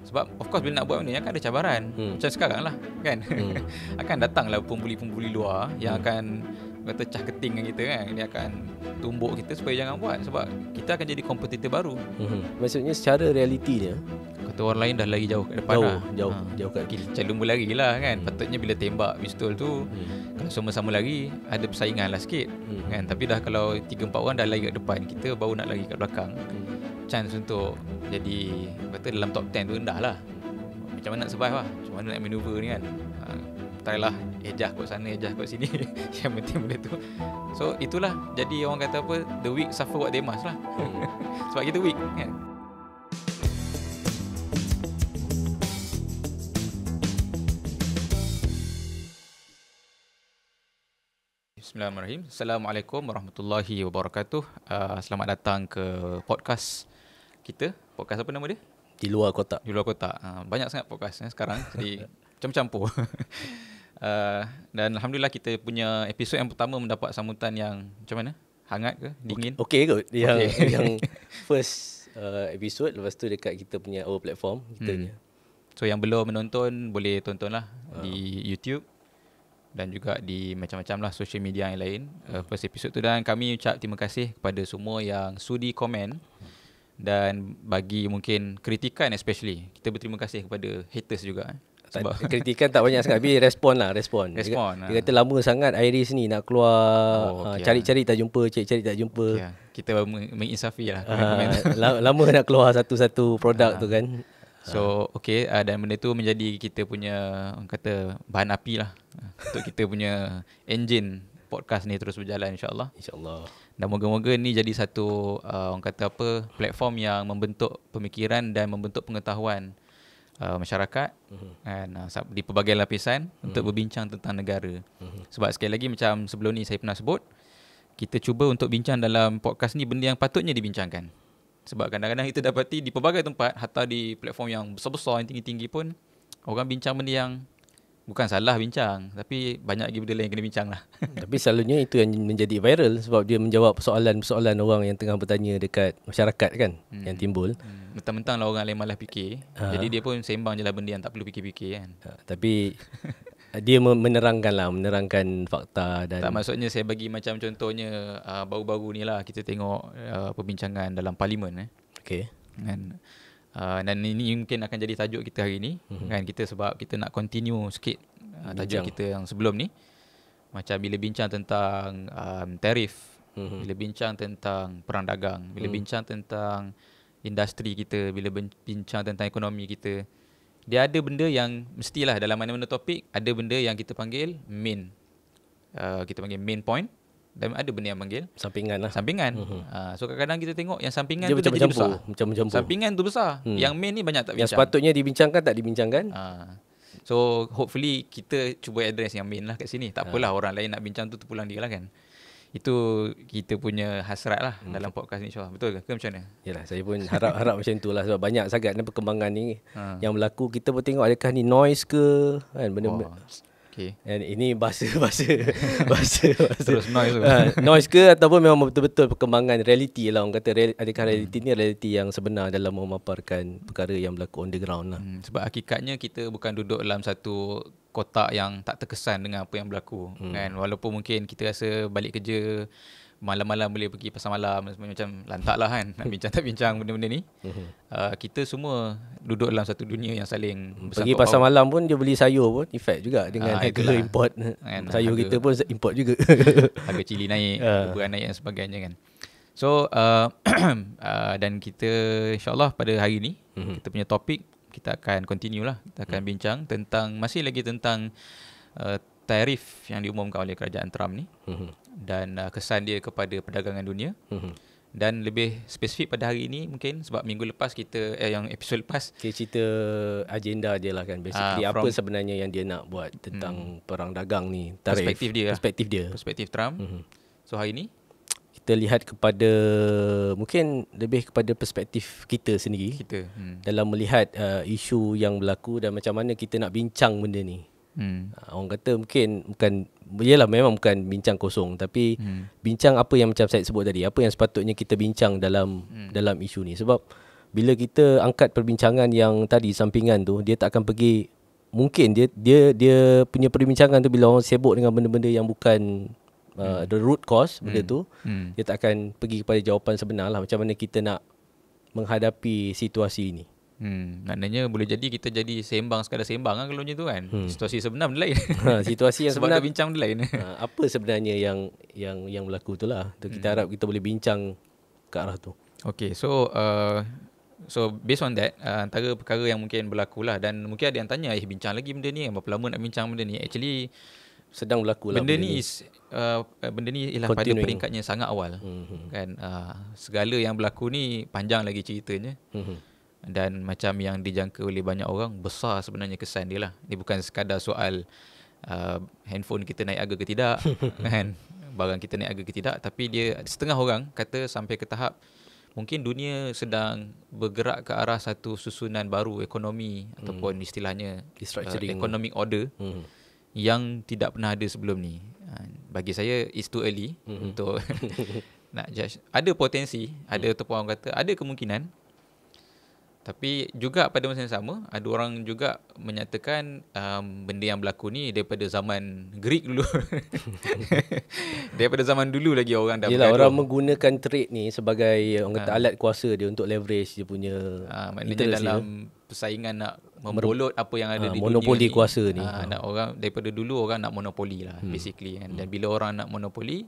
Sebab of course bila nak buat benda ni akan ada cabaran. Macam sekarang lah kan. Akan datanglah pembuli-pembuli luar yang akan kata cah keting dengan kita kan. Dia akan tumbuk kita supaya jangan buat. Sebab kita akan jadi kompetitor baru. Maksudnya secara realitinya kata orang lain dah lari jauh kat depan jauh, lah. jauh kat kiri. Macam lumba lari lah kan. Patutnya bila tembak pistol tu kalau sama-sama lari ada persaingan lah sikit kan. Tapi dah kalau 3-4 orang dah lari kat depan, kita baru nak lari kat belakang, chance untuk jadi kata dalam top 10 tu rendah lah. Macam mana nak survive lah, macam mana nak maneuver ni kan. Try lah, ejah kot sana, ejah kot sini. Yang penting benda tu. So itulah, jadi orang kata apa, the weak suffer what they must lah. Sebab kita weak kan. Bismillahirrahmanirrahim. Assalamualaikum warahmatullahi wabarakatuh. Selamat datang ke podcast kita. Podcast apa nama dia? Di luar kotak. Di luar kotak. Banyak sangat podcast sekarang. Jadi campur-campur. Dan Alhamdulillah kita punya episod yang pertama mendapat sambutan yang macam mana? Hangat ke? Dingin? Okey kot. Yang first episode. Lepas tu dekat kita punya our platform kita punya. So yang belum menonton boleh tontonlah di YouTube dan juga di macam-macam lah social media yang lain. First episode tu, dan kami ucap terima kasih kepada semua yang sudi komen dan bagi mungkin kritikan, especially kita berterima kasih kepada haters juga. Sebab kritikan tak banyak sangat, tapi respon. Dia kata lama sangat Iris ni nak keluar, cari-cari tak jumpa, cari-cari tak jumpa. Kita menginsafi lah. Lama nak keluar satu-satu produk tu kan. So dan benda tu menjadi kita punya orang kata bahan api lah untuk kita punya engine podcast ni terus berjalan, insyaAllah. Dan moga-moga ni jadi satu orang kata apa, platform yang membentuk pemikiran dan membentuk pengetahuan masyarakat kan, di pelbagai lapisan untuk berbincang tentang negara. Sebab sekali lagi macam sebelum ni saya pernah sebut, kita cuba untuk bincang dalam podcast ni benda yang patutnya dibincangkan. Sebab kadang-kadang kita dapati di pelbagai tempat, hatta di platform yang besar-besar, yang tinggi-tinggi pun, orang bincang benda yang bukan salah bincang, tapi banyak lagi benda lain yang kena bincang lah. Tapi selalunya itu yang menjadi viral sebab dia menjawab persoalan-persoalan orang yang tengah bertanya dekat masyarakat kan, yang timbul. Mentang-mentang lah orang lain malas fikir, jadi dia pun sembang je lah benda yang tak perlu fikir-fikir kan. Tapi dia menerangkan fakta dan tak, maksudnya saya bagi macam contohnya baru-baru ni lah kita tengok perbincangan dalam parlimen dan ini mungkin akan jadi tajuk kita hari ni kan, kita sebab kita nak continue sikit tajuk kita yang sebelum ni, macam bila bincang tentang tarif, bila bincang tentang perang dagang, bila bincang tentang industri kita, bila bincang tentang ekonomi kita, dia ada benda yang mestilah dalam mana-mana topik ada benda yang kita panggil main, kita panggil main point, dan ada benda yang panggil sampingan. So kadang-kadang kita tengok yang sampingan dia tu jadi besar. Sampingan tu besar, yang main ni banyak tak bincang. Yang sepatutnya dibincangkan tak dibincangkan. So hopefully kita cuba address yang main lah kat sini. Tak apalah orang lain nak bincang tu terpulang dia lah kan. Itu kita punya hasrat lah dalam podcast ni, insyaAllah. Betul ke macam mana? Yalah, saya pun harap macam itulah. Sebab banyak sangat perkembangan ni yang berlaku. Kita pun tengok adakah ni noise ke kan, benda-benda. Dan ini bahasa terus noise noise ke ataupun memang betul-betul perkembangan realiti lah. Orang kata adakah realiti ni realiti yang sebenar dalam memaparkan perkara yang berlaku on the ground lah. Sebab hakikatnya kita bukan duduk dalam satu kotak yang tak terkesan dengan apa yang berlaku kan. Walaupun mungkin kita rasa balik kerja malam-malam boleh pergi pasar malam, macam lantak lah kan, nak bincang tak bincang benda-benda ni. Kita semua duduk dalam satu dunia yang saling pergi pasar malam pun dia beli sayur pun efek juga dengan harga import kan, sayur kita pun import juga. Harga cili naik, beran naik dan sebagainya kan. So dan kita insyaAllah pada hari ni kita punya topik, kita akan continue lah. Kita akan bincang tentang, masih lagi tentang tarif yang diumumkan oleh kerajaan Trump ni dan kesan dia kepada perdagangan dunia. Dan lebih spesifik pada hari ini mungkin sebab minggu lepas kita yang episod lepas kita cerita agenda dia lah kan, basically apa sebenarnya yang dia nak buat tentang perang dagang ni, tarif, perspektif Trump. So hari ni kita lihat kepada mungkin lebih kepada perspektif kita sendiri dalam melihat isu yang berlaku dan macam mana kita nak bincang benda ni. Orang kata bukan yalah, memang bukan bincang kosong, tapi bincang apa yang macam saya sebut tadi, apa yang sepatutnya kita bincang dalam isu ni. Sebab bila kita angkat perbincangan yang tadi sampingan tu, dia tak akan pergi, mungkin dia punya perbincangan tu bila orang sibuk dengan benda-benda yang bukan the root cause benda tu, dia tak akan pergi kepada jawapan sebenar lah, macam mana kita nak menghadapi situasi ini. Maknanya boleh jadi kita jadi sekadar sembang kan kalau macam tu kan. Situasi sebenar benda lain. Situasi yang sebab sebenar, bincang benda lain. Apa sebenarnya yang berlaku tu lah. Tu kita harap kita boleh bincang ke arah tu. Okay, so based on that, antara perkara yang mungkin berlaku lah, dan mungkin ada yang tanya, bincang lagi benda ni, berapa lama nak bincang benda ni. Actually sedang berlaku lah benda ni ialah pada peringkatnya sangat awal. Kan, segala yang berlaku ni panjang lagi ceritanya. Dan macam yang dijangka oleh banyak orang, besar sebenarnya kesan dia lah. Dia bukan sekadar soal handphone kita naik harga ke tidak, kan, barang kita naik harga ke tidak, tapi dia setengah orang kata sampai ke tahap mungkin dunia sedang bergerak ke arah satu susunan baru ekonomi, ataupun istilahnya economic order yang tidak pernah ada sebelum ni. Bagi saya it's too early untuk nak judge. Ada potensi, ada ataupun orang kata ada kemungkinan. Tapi juga pada masa yang sama, ada orang juga menyatakan benda yang berlaku ni daripada zaman Greek dulu. Daripada zaman dulu lagi orang dah bergaduh. Orang menggunakan trade ni sebagai orang kata alat kuasa dia untuk leverage dia punya maknanya dalam persaingan nak membolot apa yang ada di dunia monopoli ni. Kuasa ni. Nak orang daripada dulu orang nak monopoli lah basically kan. Dan bila orang nak monopoli,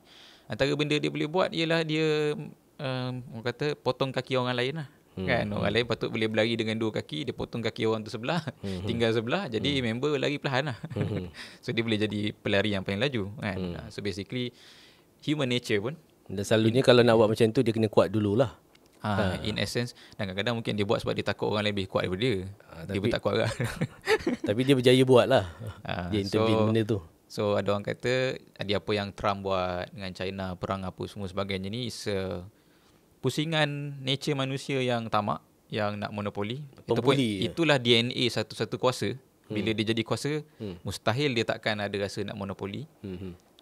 antara benda dia boleh buat ialah dia orang kata potong kaki orang lain lah. Kan, orang lain patut boleh berlari dengan dua kaki, dia potong kaki orang tu sebelah, tinggal sebelah, jadi member lari perlahan lah. So dia boleh jadi pelari yang paling laju kan. So basically human nature pun, dan selalunya kalau nak buat macam tu dia kena kuat dululah. In essence, dan kadang-kadang mungkin dia buat sebab dia takut orang lain lebih kuat daripada dia. Dia pun tak kuat lah. Tapi dia berjaya buat lah. Dia intervene benda tu. So ada orang kata apa yang Trump buat dengan China, perang apa semua sebagainya ni, pusingan nature manusia yang tamak, yang nak monopoli. Itulah DNA satu-satu kuasa. Bila dia jadi kuasa, mustahil dia takkan ada rasa nak monopoli.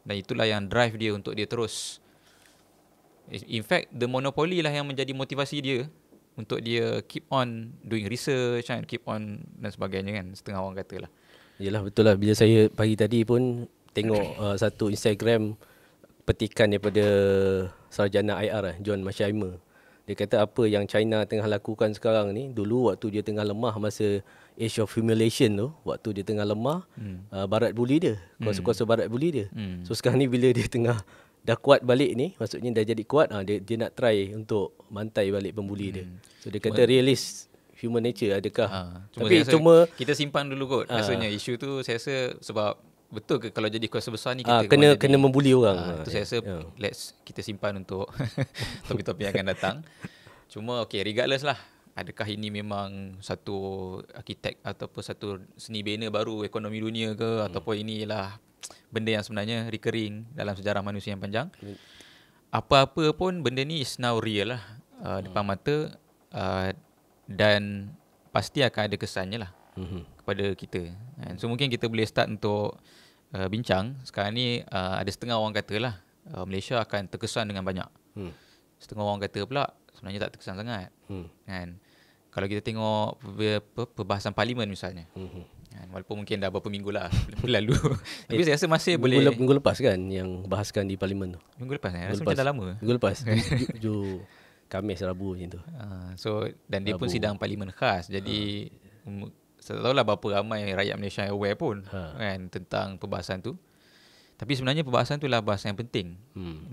Dan itulah yang drive dia untuk dia terus. In fact, the monopoly lah yang menjadi motivasi dia untuk dia keep on doing research kan, keep on dan sebagainya kan, setengah orang kata lah. Yelah, betul lah. Bila saya pagi tadi pun tengok satu Instagram petikan daripada sarjana IR John Mearsheimer. Dia kata apa yang China tengah lakukan sekarang ni, dulu waktu dia tengah lemah masa age of humiliation tu, waktu dia tengah lemah, barat bully dia, kuasa-kuasa barat bully dia. So sekarang ni bila dia tengah dah kuat balik ni, maksudnya dah jadi kuat, dia nak try untuk mantai balik pembuli dia. So dia kata realist human nature adakah? Tapi cuma kita simpan dulu kot. Rasanya isu tu saya rasa sebab betul ke kalau jadi kuasa besar ni kita kena membuli orang. Itu saya rasa kita simpan untuk topik-topik yang akan datang. Cuma regardless lah, adakah ini memang satu arkitek ataupun satu seni bina baru ekonomi dunia ke, ataupun ini ialah benda yang sebenarnya recurring dalam sejarah manusia yang panjang. Apa-apa pun benda ni is now real lah, depan mata, dan pasti akan ada kesannya lah kepada kita. So mungkin kita boleh start untuk bincang. Sekarang ni ada setengah orang kata lah Malaysia akan terkesan dengan banyak. Setengah orang kata pula sebenarnya tak terkesan sangat. Kan? Kalau kita tengok perbahasan parlimen misalnya, walaupun mungkin dah beberapa minggu lah berlalu, tapi saya rasa masih boleh. Minggu lepas kan yang bahaskan di parlimen tu. Minggu lepas rasa macam dah lama. Minggu lepas Khamis, Rabu macam tu. So dan dia Rabu pun sidang parlimen khas. Jadi saya tak tahulah berapa ramai rakyat Malaysia yang aware pun kan tentang perbahasan tu. Tapi sebenarnya perbahasan tu lah bahasan yang penting.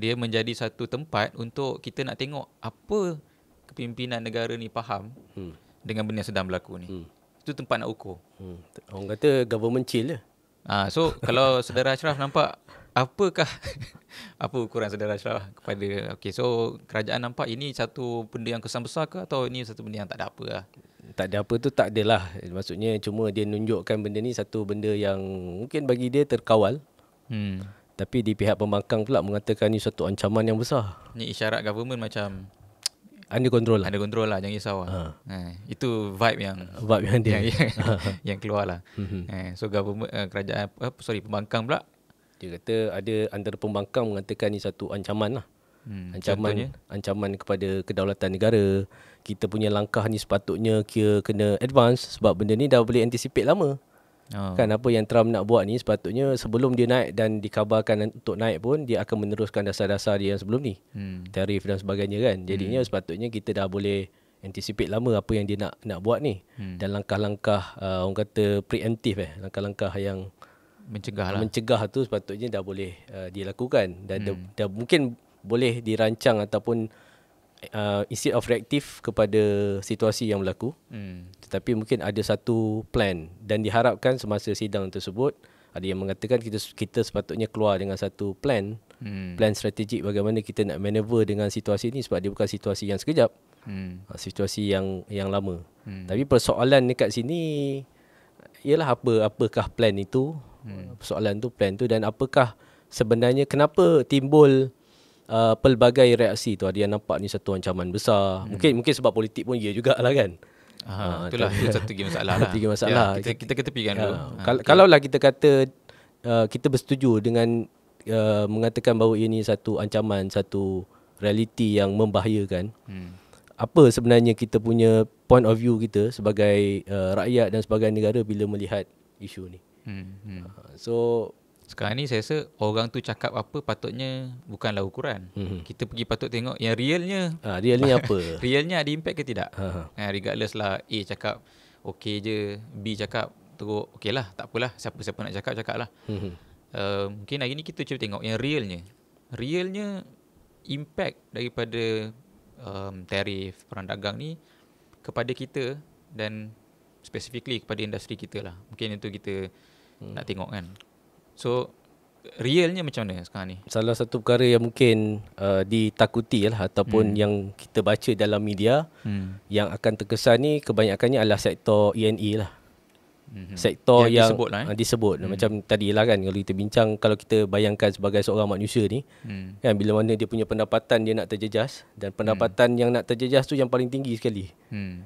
Dia menjadi satu tempat untuk kita nak tengok apa kepimpinan negara ni faham dengan benda yang sedang berlaku ni. Itu tempat nak ukur. Orang kata government chill je. So kalau Saudara Ashraf nampak, apakah apa ukuran Saudara Ashraf kepada so kerajaan nampak ini satu benda yang kesan besar ke, atau ini satu benda yang tak ada apa lah? Tak ada apa tu tak adalah. Maksudnya cuma dia nunjukkan benda ni satu benda yang mungkin bagi dia terkawal. Tapi di pihak pembangkang pula mengatakan ni satu ancaman yang besar. Ni isyarat government macam under control lah. Under control lah, jangan risau lah. Itu vibe yang dia yang keluar lah. So government, kerajaan pembangkang pula, dia kata ada antara pembangkang mengatakan ni satu ancaman lah. Ancaman kepada kedaulatan negara. Kita punya langkah ni sepatutnya kena advance sebab benda ni dah boleh anticipate lama. Kan apa yang Trump nak buat ni sepatutnya sebelum dia naik dan dikabarkan untuk naik pun dia akan meneruskan dasar-dasar dia yang sebelum ni. Tarif dan sebagainya kan. Jadinya sepatutnya kita dah boleh anticipate lama apa yang dia nak buat ni. Dan langkah-langkah orang kata preemptive langkah-langkah yang mencegah tu sepatutnya dah boleh dilakukan dan dah mungkin boleh dirancang ataupun instead of reactive kepada situasi yang berlaku, tetapi mungkin ada satu plan dan diharapkan semasa sidang tersebut ada yang mengatakan kita sepatutnya keluar dengan satu plan strategik bagaimana kita nak maneuver dengan situasi ini sebab dia bukan situasi yang sekejap, situasi yang lama. Tapi persoalan dekat sini ialah apakah plan itu, persoalan tu plan tu, dan apakah sebenarnya kenapa timbul pelbagai reaksi tu. Ada yang nampak ni satu ancaman besar. Mungkin sebab politik pun ya jugalah kan. Itulah satu lagi masalah lah. Tiga masalah. Kita ketepikan dulu. Kalaulah kita kata kita bersetuju dengan mengatakan bahawa ini satu ancaman, satu realiti yang membahayakan. Apa sebenarnya kita punya point of view kita sebagai rakyat dan sebagai negara bila melihat isu ni. So sekarang ni saya rasa orang tu cakap apa patutnya bukanlah ukuran. Kita patut tengok yang realnya. Realnya apa? Realnya ada impact ke tidak? Regardless lah A cakap okey je, B cakap teruk, okey lah, tak apalah. Siapa-siapa nak cakap lah. Mungkin hari ni kita cuba tengok yang realnya. Realnya impact daripada tarif perang dagang ni kepada kita dan specifically kepada industri kita lah. Mungkin itu kita nak tengok kan. So realnya macam mana sekarang ni? Salah satu perkara yang mungkin ditakuti lah ataupun yang kita baca dalam media yang akan terkesan ni kebanyakannya adalah sektor E&E lah. Sektor yang disebut macam tadi lah kan, kalau kita bincang, kalau kita bayangkan sebagai seorang manusia ni kan, bila mana dia punya pendapatan dia nak terjejas, dan pendapatan yang nak terjejas tu yang paling tinggi sekali.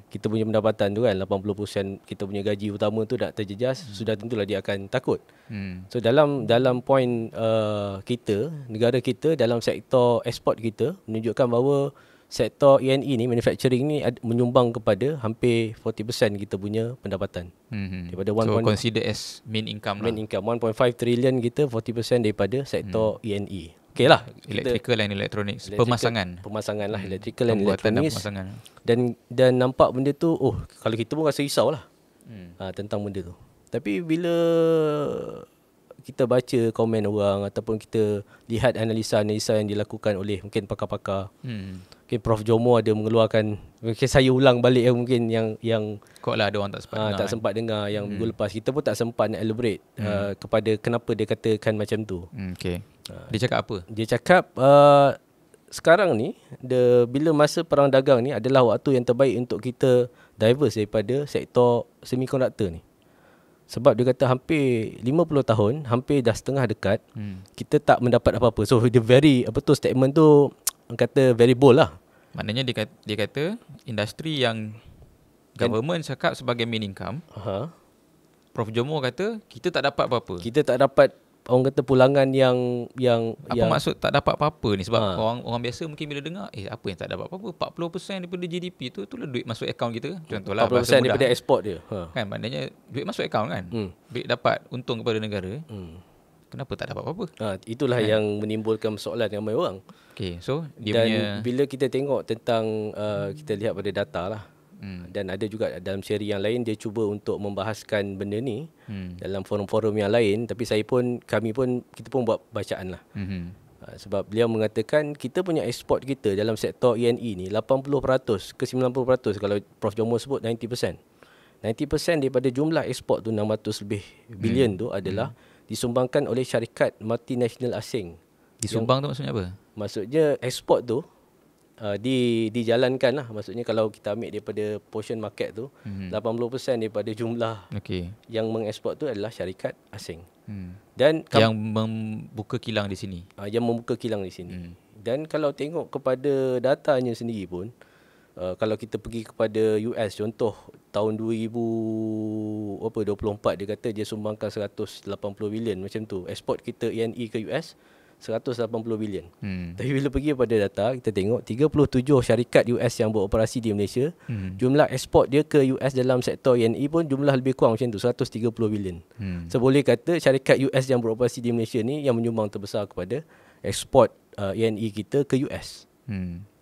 Kita punya pendapatan tu kan 80% kita punya gaji utama tu nak terjejas, sudah tentulah dia akan takut. So dalam point kita, negara kita dalam sektor ekspor kita menunjukkan bahawa sektor E&E ni, manufacturing ni menyumbang kepada hampir 40% kita punya pendapatan. Daripada so consider as main income lah. Main income 1.5 trilion kita 40% daripada sektor E&E. Okey lah, electrical and electronics, pemasangan lah, electrical and electronics. Dan nampak benda tu, kalau kita pun rasa risau lah tentang benda tu. Tapi bila kita baca komen orang ataupun kita lihat analisa-analisa yang dilakukan oleh mungkin pakar-pakar, mungkin Prof Jomo ada mengeluarkan, mungkin saya ulang balik mungkin yang kot lah ada orang tak sempat dengar, tak sempat dengar yang minggu lepas. Kita pun tak sempat nak elaborate kepada kenapa dia katakan macam tu. Dia cakap apa? Dia cakap sekarang ni bila masa perang dagang ni adalah waktu yang terbaik untuk kita diverse daripada sektor semiconductor ni. Sebab dia kata hampir 50 tahun, hampir dah setengah dekat, kita tak mendapat apa-apa. So dia statement tu kata very bold lah. Maknanya dia kata industri yang government cakap sebagai main income, Prof Jomo kata kita tak dapat apa-apa. Kita tak dapat, orang kata, pulangan yang maksud tak dapat apa-apa ni? Sebab orang biasa mungkin bila dengar apa yang tak dapat apa-apa, 40% daripada GDP tu itulah duit masuk akaun kita. Contohlah 40% daripada ekspor dia. Kan maknanya duit masuk akaun kan. Duit dapat untung kepada negara. Kenapa tak dapat apa-apa? Itulah yang menimbulkan persoalan ramai orang. Okay, so bila kita tengok tentang kita lihat pada data lah. Dan ada juga dalam seri yang lain dia cuba untuk membahaskan benda ni dalam forum-forum yang lain, tapi kita pun buat bacaan lah. Sebab beliau mengatakan kita punya ekspor kita dalam sektor E&E ni 80% ke 90%, kalau Prof Jomo sebut 90%. 90% daripada jumlah ekspor tu 600 lebih bilion tu adalah disumbangkan oleh syarikat multinasional asing. Disumbang tu maksudnya apa? Maksudnya ekspor tu dijalankan lah. Maksudnya kalau kita ambil daripada portion market tu, 80% daripada jumlah yang mengeksport tu adalah syarikat asing. Dan yang membuka kilang di sini. Dan kalau tengok kepada datanya sendiri pun, kalau kita pergi kepada US, contoh tahun 2024 dia kata dia sumbangkan 180 bilion macam tu. Eksport kita E&E ke US 180 bilion. Tapi bila pergi pada data, kita tengok 37 syarikat US yang beroperasi di Malaysia, jumlah ekspor dia ke US dalam sektor E&E pun jumlah lebih kurang macam tu, 130 bilion. So boleh kata syarikat US yang beroperasi di Malaysia ni yang menyumbang terbesar kepada ekspor E&E kita ke US.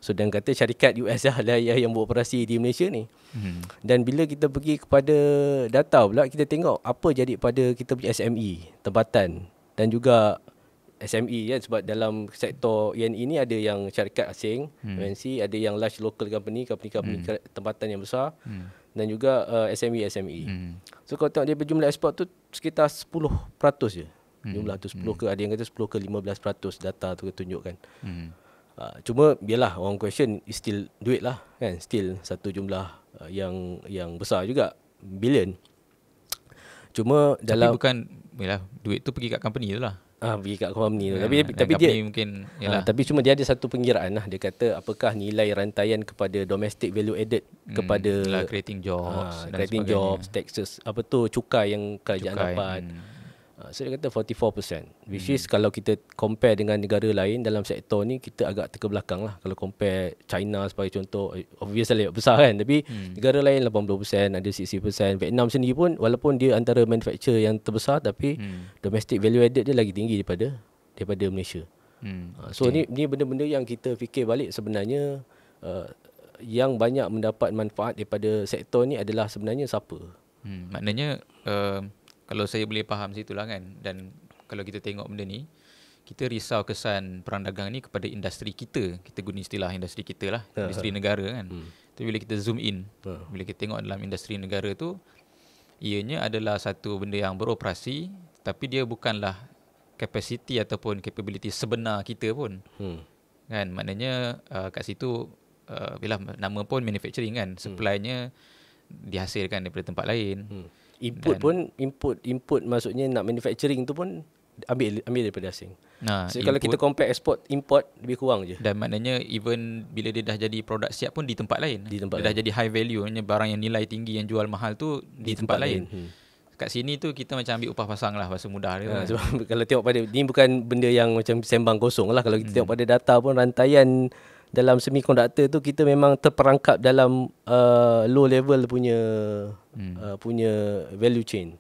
So dan kata syarikat US lah yang beroperasi di Malaysia ni. Dan bila kita pergi kepada data pula, kita tengok apa jadi pada kita punya SME, tempatan dan juga SME ya, sebab dalam sektor E&E ni ada yang syarikat asing, MNC, ada yang large local company tempatan yang besar, dan juga SME. So kalau tengok dia berjumlah ekspor tu sekitar 10% je. Jumlah tu 10 ke, ada yang kata 10 ke 15% data tu tunjukkan. Cuma biarlah orang question is still duit lah kan, still satu jumlah yang besar juga, bilion. Cuma dalam bukan yalah, duit tu pergi kat company tu lah. Pergi kat company tu. Tapi dia mungkin tapi cuma dia ada satu pengiraan lah. Dia kata apakah nilai rantaian kepada domestic value added kepada creating jobs, creating jobs, taxes, apa tu, cukai yang kerajaan dapat. So dia kata 44%, which is kalau kita compare dengan negara lain dalam sektor ni, kita agak terkebelakang lah. Kalau compare China sebagai contoh, obviously besar kan, tapi negara lain 80%, ada 60%. Vietnam sendiri pun walaupun dia antara manufacturer yang terbesar, tapi domestic value added dia lagi tinggi daripada Malaysia. So ni benda-benda yang kita fikir balik sebenarnya, yang banyak mendapat manfaat daripada sektor ni adalah sebenarnya siapa? Maknanya kalau saya boleh faham situlah kan, dan kalau kita tengok benda ni, kita risau kesan perang dagang ni kepada industri kita. Kita guna istilah industri kita lah, industri negara kan. Tapi bila kita zoom in, bila kita tengok dalam industri negara tu, ianya adalah satu benda yang beroperasi, tapi dia bukanlah capacity ataupun capability sebenar kita pun. Kan, maknanya kat situ bila nama pun manufacturing kan, supply-nya dihasilkan daripada tempat lain. Input maksudnya nak manufacturing tu pun ambil daripada asing. So kalau kita compare export import lebih kurang je. Dan maknanya even bila dia dah jadi produk siap pun di tempat lain. Dah jadi high value, barang yang nilai tinggi yang jual mahal tu di tempat lain. Kat sini tu kita macam ambil upah pasang lah, bahasa mudah dia. Sebab kalau tengok pada ni bukan benda yang macam sembang kosong lah. Kalau kita tengok pada data pun, rantaian dalam semiconductor tu kita memang terperangkap dalam low level punya value chain.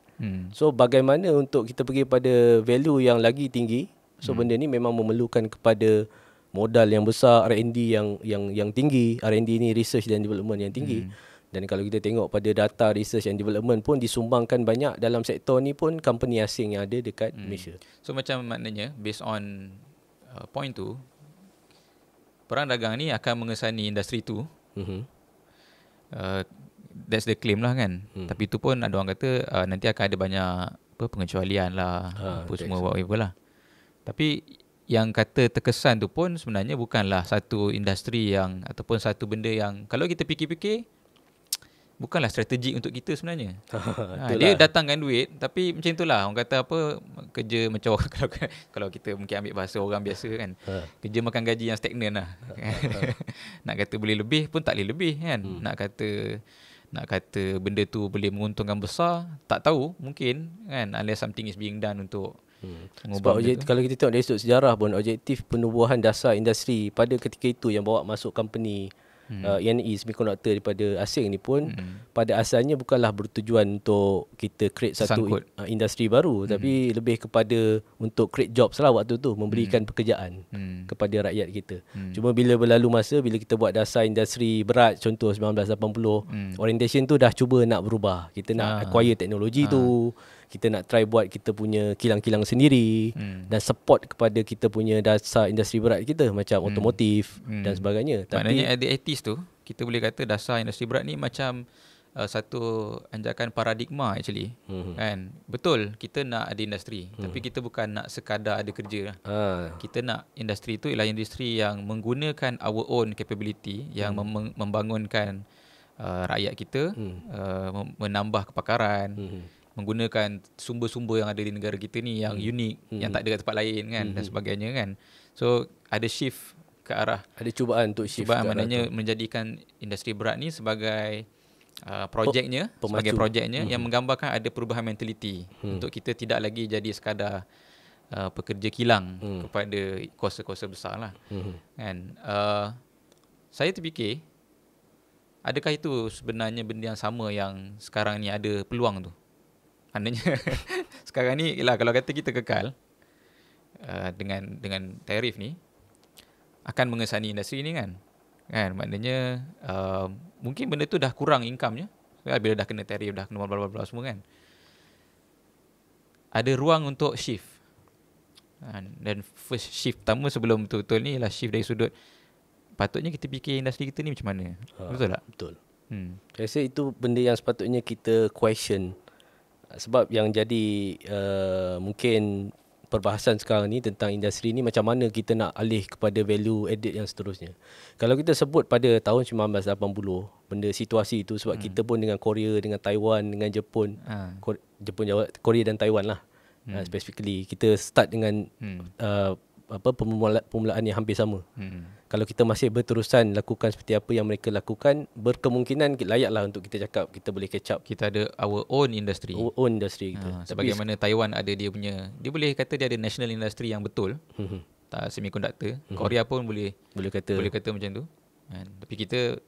So bagaimana untuk kita pergi pada value yang lagi tinggi? So benda ni memang memerlukan kepada modal yang besar, R&D yang tinggi. R&D ni research dan development yang tinggi. Dan kalau kita tengok pada data research and development pun disumbangkan banyak dalam sektor ni pun company asing yang ada dekat Malaysia. So macam maknanya based on point tu, perang dagang ni akan mengesani industri tu. That's the claim lah kan. Tapi tu pun ada orang kata nanti akan ada banyak pengecualian lah, semua whatever lah. Tapi yang kata terkesan tu pun sebenarnya bukanlah satu industri yang ataupun satu benda yang kalau kita fikir-fikir bukanlah strategik untuk kita sebenarnya. Dia datangkan duit, tapi macam itulah orang kata apa, kerja macam kalau kita mungkin ambil bahasa orang biasa kan, kerja makan gaji yang stagnan lah. Nak kata boleh lebih pun tak boleh lebih kan. Nak kata benda tu boleh menguntungkan besar, tak tahu, mungkin kan, unless something is being done untuk sebab kalau kita tengok dari sudut sejarah pun, objektif penubuhan dasar industri pada ketika itu yang bawa masuk company E&E semiconductor daripada asing ni pun pada asalnya bukanlah bertujuan untuk kita create satu industri baru, tapi lebih kepada untuk create jobs lah waktu tu, memberikan pekerjaan kepada rakyat kita. Cuma bila berlalu masa, bila kita buat dasar industri berat contoh 1980, orientation tu dah cuba nak berubah. Kita nak acquire teknologi tu, kita nak try buat kita punya kilang-kilang sendiri dan support kepada kita punya dasar industri berat kita macam otomotif dan sebagainya. Maknanya at the 80s tu kita boleh kata dasar industri berat ni macam satu anjakan paradigma actually. Kan? Betul, kita nak ada industri, tapi kita bukan nak sekadar ada kerja. Kita nak industri tu ialah industri yang menggunakan our own capability, yang membangunkan rakyat kita, menambah kepakaran, menggunakan sumber-sumber yang ada di negara kita ni yang unik, yang tak ada kat tempat lain kan, dan sebagainya kan. So ada shift ke arah, ada cubaan untuk shift, maknanya menjadikan industri berat ni sebagai projeknya, sebagai projeknya yang menggambarkan ada perubahan mentaliti untuk kita tidak lagi jadi sekadar pekerja kilang kepada kuasa-kuasa besar lah. Kan? Saya terfikir, adakah itu sebenarnya benda yang sama yang sekarang ni ada peluang tu? Maknanya sekarang ni ialah kalau kata kita kekal dengan tarif ni, akan mengesani industri ni kan. Maknanya mungkin benda tu dah kurang income-nya bila dah kena tarif, dah kena bla bla bla semua kan. Ada ruang untuk shift. Dan first shift pertama sebelum betul-betul ni ialah shift dari sudut patutnya kita fikir industri kita ni macam mana. Betul tak? Betul. Saya rasa itu benda yang sepatutnya kita question. Sebab yang jadi mungkin perbahasan sekarang ni tentang industri ni, macam mana kita nak alih kepada value added yang seterusnya. Kalau kita sebut pada tahun 1980, benda situasi itu, sebab kita pun dengan Korea, dengan Taiwan, dengan Jepun, Korea dan Taiwan lah, specifically kita start dengan permulaan yang hampir sama. Kalau kita masih berterusan lakukan seperti apa yang mereka lakukan, berkemungkinan layaklah untuk kita cakap kita boleh catch up. Kita ada our own industry. Own industry kita. Sebagaimana Taiwan ada dia punya, dia boleh kata dia ada national industry yang betul. Tak semiconductor. Korea pun boleh kata macam tu. Tapi kita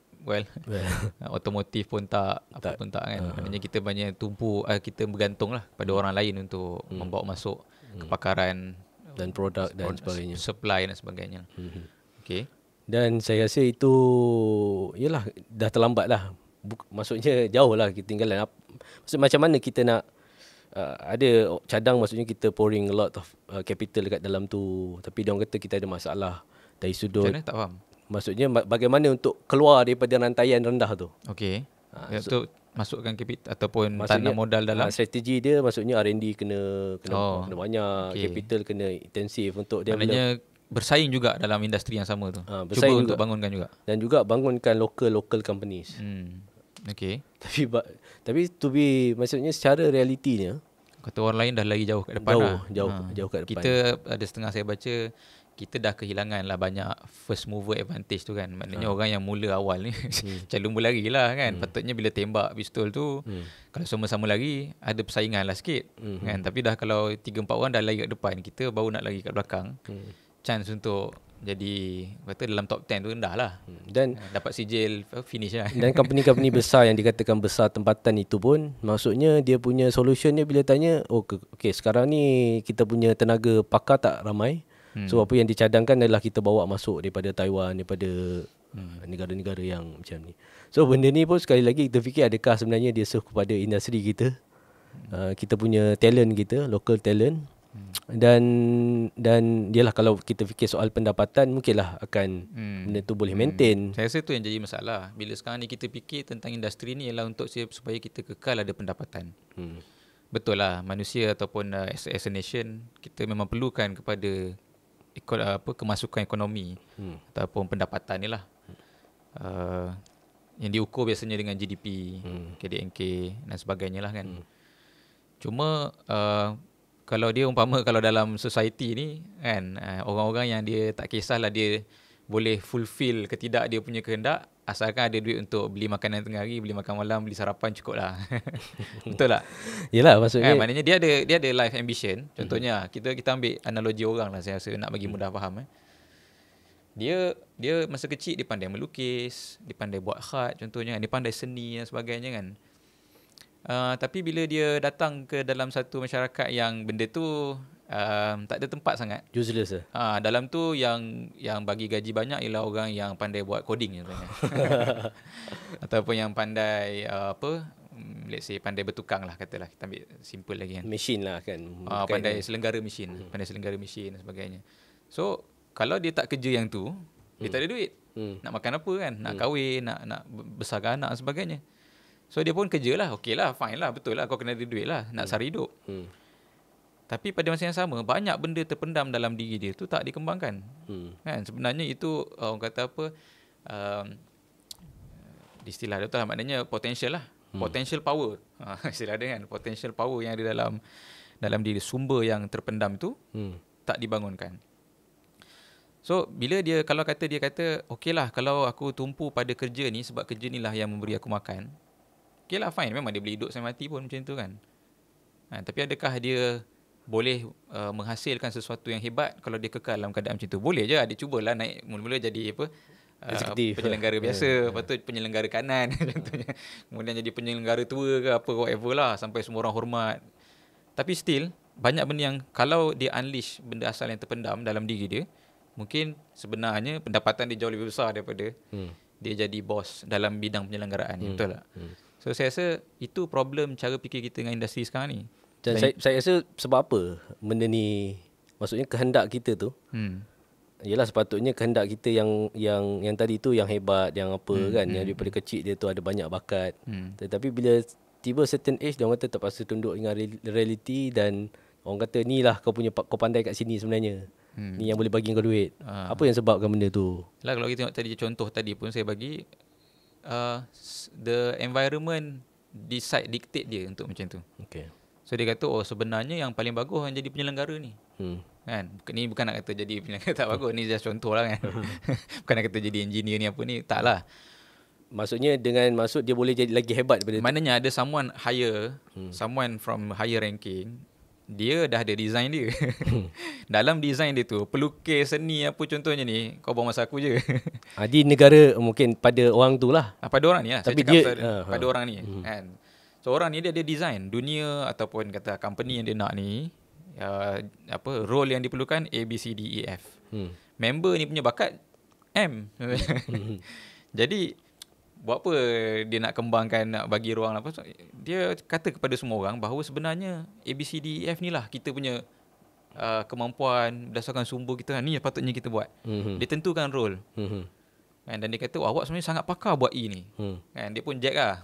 otomotif pun tak, apa pun tak kan. Maknanya kita banyak kita bergantung lah pada orang lain untuk membawa masuk kepakaran dan produk dan sebagainya, supply dan sebagainya. Okay. Dan saya rasa itu yalah dah terlambat lah. Maksudnya jauh lah kita tinggalan. Maksud macam mana kita nak ada cadang, maksudnya kita pouring a lot of capital dekat dalam tu, tapi diorang kata kita ada masalah dari sudut. Macam mana? Tak faham. Maksudnya bagaimana untuk keluar daripada rantaian rendah tu. Okey. Untuk masukkan capital ataupun tanam modal dalam strategi dia, maksudnya R&D kena banyak, capital kena intensif untuk dia. Maknanya bersaing juga dalam industri yang sama tu. Cuba juga untuk bangunkan juga. Dan juga bangunkan local companies. Okay. Tapi maksudnya secara realitinya, kata orang lain dah lagi jauh kat depan jauh kat depan. Kita ada setengah saya baca, kita dah kehilangan lah banyak first mover advantage tu kan. Maknanya orang yang mula awal ni calon berlari lah kan. Patutnya bila tembak pistol tu, kalau sama-sama lari, ada persaingan lah sikit kan. Tapi dah kalau 3-4 orang dah lari kat depan, kita baru nak lari kat belakang, chance untuk jadi kata dalam top 10 tu rendah lah. Dan dapat sijil finish lah. Dan company-company besar yang dikatakan besar tempatan itu pun, maksudnya dia punya solution dia bila tanya, okay, sekarang ni kita punya tenaga pakar tak ramai. So apa yang dicadangkan adalah kita bawa masuk daripada Taiwan, daripada negara-negara yang macam ni. So benda ni pun sekali lagi kita fikir, adakah sebenarnya dia serve kepada industri kita, kita punya talent kita, local talent. Dan dialah kalau kita fikir soal pendapatan, mungkinlah akan benda tu boleh maintain. Saya rasa tu yang jadi masalah. Bila sekarang ni kita fikir tentang industri ni ialah untuk supaya kita kekal ada pendapatan. Betul lah, manusia ataupun as a nation, kita memang perlukan kepada kemasukan ekonomi ataupun pendapatan ni lah. Yang diukur biasanya dengan GDP, KDNK dan sebagainya lah kan. Cuma kalau dia kalau dalam society ni kan, orang-orang yang dia tak kisahlah dia boleh fulfill ke tidak dia punya kehendak, asalkan ada duit untuk beli makanan tengah hari, beli makan malam, beli sarapan, cukup lah. Betul tak? Yelah, maksudnya maknanya dia ada life ambition. Contohnya kita ambil analogi orang lah, saya rasa nak bagi mudah faham. Dia masa kecil dia pandai melukis, dia pandai buat khat contohnya, dia pandai seni dan sebagainya kan. Tapi bila dia datang ke dalam satu masyarakat yang benda tu tak ada tempat sangat, useless dalam tu yang bagi gaji banyak ialah orang yang pandai buat coding contohnya. Ataupun yang pandai let's say pandai bertukang lah, katalah kita ambil simple lagi kan, mesin lah kan, pandai selenggara mesin, pandai selenggara mesin dan sebagainya. So kalau dia tak kerja yang tu, dia tak ada duit. Nak makan apa kan, nak kahwin, nak besarkan anak dan sebagainya. So dia pun kerja lah, okey lah, fine lah, betul lah, kau kena ada duit lah, nak sara hidup. Tapi pada masa yang sama, banyak benda terpendam dalam diri dia tu tak dikembangkan. Kan? Sebenarnya itu orang kata apa, istilah dia tu lah, maknanya potential lah, potential power. Istilah dia kan, potential power yang ada dalam diri, sumber yang terpendam tu tak dibangunkan. So bila kalau dia kata okey lah, kalau aku tumpu pada kerja ni sebab kerja ni lah yang memberi aku makan, okey lah, fine, memang dia boleh hidup sampai mati pun macam tu kan. Tapi adakah dia boleh menghasilkan sesuatu yang hebat kalau dia kekal dalam keadaan macam tu. Boleh je, dia cubalah naik mula-mula jadi apa, penyelenggara biasa, lepas tu penyelenggara kanan contohnya. Kemudian jadi penyelenggara tua ke apa, whatever lah, sampai semua orang hormat. Tapi still banyak benda yang kalau dia unleash benda asal yang terpendam dalam diri dia, mungkin sebenarnya pendapatan dia jauh lebih besar daripada dia jadi bos dalam bidang penyelenggaraan. Betul tak? So saya rasa itu problem cara fikir kita dengan industri sekarang ni. Dan saya rasa sebab apa benda ni, maksudnya kehendak kita tu, yelah sepatutnya kehendak kita yang tadi tu yang hebat, yang apa kan, yang daripada kecil dia tu ada banyak bakat. Tetapi bila tiba certain age, dia orang kata terpaksa tunduk dengan reality, dan orang kata ni lah kau pandai kat sini sebenarnya. Ni yang boleh bagi kau duit. Apa yang sebabkan benda tu? Lah kalau kita tengok tadi contoh tadi pun saya bagi the environment dictate dia untuk macam tu. Okay. So dia kata sebenarnya yang paling bagus yang jadi penyelenggara ni. Kan? Ni bukan nak kata jadi penyelenggara tak bagus, ni just contoh lah kan. Bukan nak kata jadi engineer ni apa ni, tak lah. Maksudnya dengan maksud dia boleh jadi lagi hebat daripada maknanya ada someone higher, someone from higher ranking, dia dah ada design dia. Dalam design dia tu, pelukis seni apa contohnya ni, kau bawa masa aku je. Di negara mungkin pada orang tu lah. Pada orang ni lah. Tapi saya cakap dia pada orang ni kan. So orang ni dia ada design dunia ataupun kata company yang dia nak ni, role yang diperlukan A, B, C, D, E, F. Member ni punya bakat M. Jadi buat apa dia nak kembangkan, nak bagi ruang apa? Dia kata kepada semua orang bahawa sebenarnya A, B, C, D, E, F ni lah kita punya kemampuan berdasarkan sumber kita, ni yang patutnya kita buat. Dia tentukan role. Kan, dan dia kata awak sebenarnya sangat pakar buat E ni. Kan, dia pun jack lah.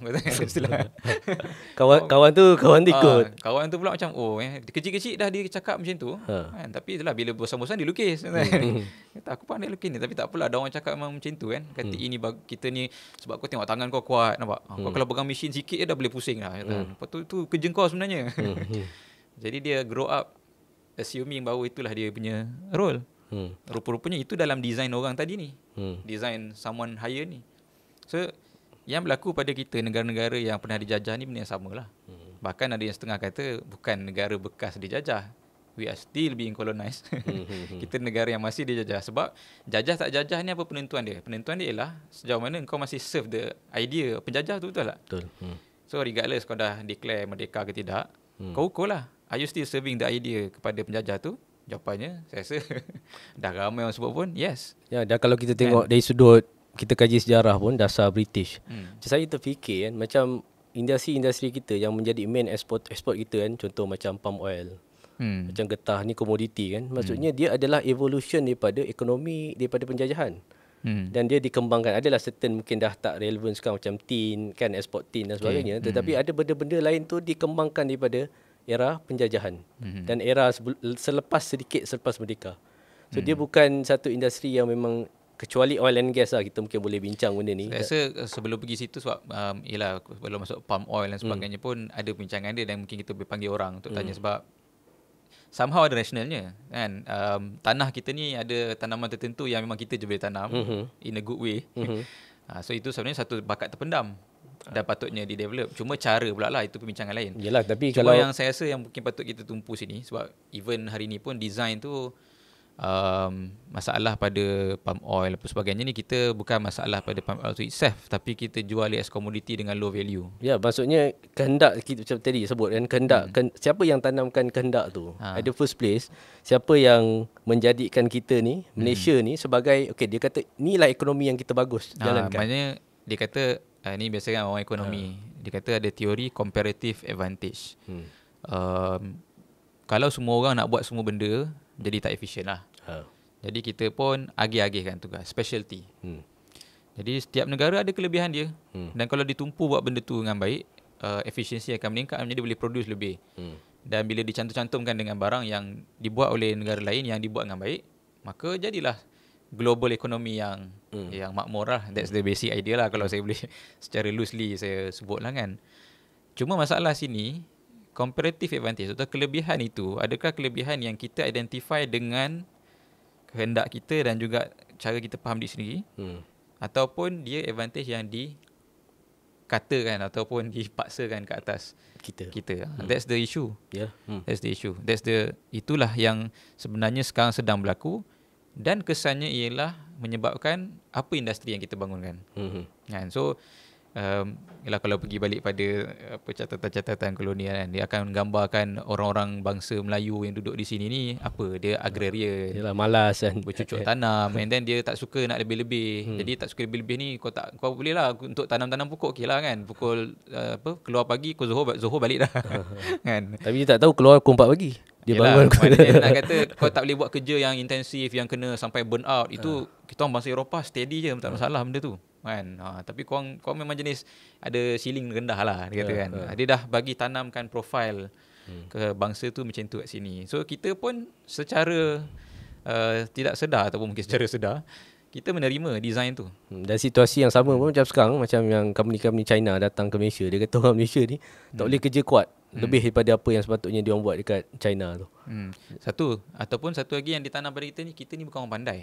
Kawan tu ikut. Kawan tu pula macam kecil-kecil dah dia cakap macam tu. Kan, tapi itulah bila bosan-bosan dia lukis. Kata aku pandai lukis ni, tapi tak apalah, ada orang cakap memang macam tu kan. Kata ini kita ni sebab kau tengok tangan kau kuat, nampak? Kau kalau pegang mesin sikit dah boleh pusing dah. Lepas tu kerja kau sebenarnya. Jadi dia grow up assuming bahawa itulah dia punya role. Rupa-rupanya itu dalam design orang tadi ni, design someone higher ni. So yang berlaku pada kita negara-negara yang pernah dijajah ni benda yang sama lah. Bahkan ada yang setengah kata bukan negara bekas dijajah, we are still being colonized. Kita negara yang masih dijajah. Sebab jajah tak jajah ni apa penentuan dia? Penentuan dia ialah sejauh mana kau masih serve the idea penjajah tu, betul tak? Betul. So regardless kau dah declare merdeka ke tidak, kau ukur lah, are you still serving the idea kepada penjajah tu? Jawapannya saya rasa dah ramai orang sebut pun yes. Ya, dah kalau kita tengok dari sudut kita kaji sejarah pun dasar British. Saya terfikir kan, macam industri kita yang menjadi main export kita kan, contoh macam palm oil. Macam getah ni komoditi kan. Maksudnya dia adalah evolution daripada ekonomi, daripada penjajahan. Dan dia dikembangkan. Adalah certain mungkin dah tak relevan sekarang macam tin kan, export tin dan sebagainya. Tetapi ada benda-benda lain tu dikembangkan daripada era penjajahan dan era selepas merdeka. So dia bukan satu industri yang memang, kecuali oil and gas lah, kita mungkin boleh bincang benda ni. Saya rasa sebelum pergi situ sebab sebelum masuk palm oil dan sebagainya pun ada perbincangan dia, dan mungkin kita boleh panggil orang untuk tanya sebab somehow ada rationalnya kan. Tanah kita ni ada tanaman tertentu yang memang kita je boleh tanam in a good way. So itu sebenarnya satu bakat terpendam dan patutnya di-develop. Cuma cara pula lah, itu perbincangan lain. Yalah, tapi cuma yang saya rasa yang mungkin patut kita tumpu sini, sebab even hari ni pun design tu masalah pada palm oil apa sebagainya ni, kita bukan masalah pada palm oil tu itself, tapi kita jual as commodity dengan low value. Ya, maksudnya kehendak kita macam tadi sebut kan, kehendak siapa yang tanamkan kehendak tu at the first place, siapa yang menjadikan kita ni Malaysia ni sebagai dia kata inilah ekonomi yang kita bagus jalankan. Maknanya dia kata ni biasa kan orang ekonomi, dia kata ada teori comparative advantage. Kalau semua orang nak buat semua benda, jadi tak efisien lah. Jadi kita pun agih-agihkan tugas, specialty. Jadi setiap negara ada kelebihan dia. Dan kalau ditumpu buat benda tu dengan baik, efisiensi akan meningkat, menjadi boleh produce lebih. Dan bila dicantum-cantumkan dengan barang yang dibuat oleh negara lain yang dibuat dengan baik, maka jadilah global economy yang makmur lah. That's the basic idea lah, kalau saya boleh secara loosely saya sebut lah kan. Cuma masalah sini, comparative advantage atau kelebihan itu, adakah kelebihan yang kita identify dengan kehendak kita dan juga cara kita faham diri sendiri, ataupun dia advantage yang dikatakan ataupun dipaksakan ke atas kita. That's the issue. That's the issue. Itulah yang sebenarnya sekarang sedang berlaku, dan kesannya ialah menyebabkan apa industri yang kita bangunkan. Kan? So kalau pergi balik pada catatan-catatan kolonial kan, dia akan menggambarkan orang-orang bangsa Melayu yang duduk di sini ni dia agrarian. Yalah, malas kan, bercucuk tanam, and then dia tak suka nak lebih-lebih. Jadi tak suka lebih-lebih ni kau boleh lah untuk tanam-tanam pokok, okey lah kan, pukul keluar pagi, pukul Zohor balik dah. Kan. Tapi dia tak tahu keluar pukul 4 pagi. Dia bangun. Maknanya nak kata kau tak boleh buat kerja yang intensif, yang kena sampai burn out. Itu kita orang bangsa Eropah steady je, tak masalah benda tu. Kan. Tapi kau memang jenis ada ceiling rendah lah, dia kata kan. Dia dah bagi tanamkan profil ke bangsa tu macam tu kat sini. So kita pun secara tidak sedar ataupun mungkin secara sedar, kita menerima design tu. Dan situasi yang sama pun macam sekarang, macam yang company China datang ke Malaysia, dia kata orang Malaysia ni tak boleh kerja kuat lebih daripada apa yang sepatutnya dia orang buat dekat China tu. Satu lagi yang ditanam pada kita ni bukan orang pandai.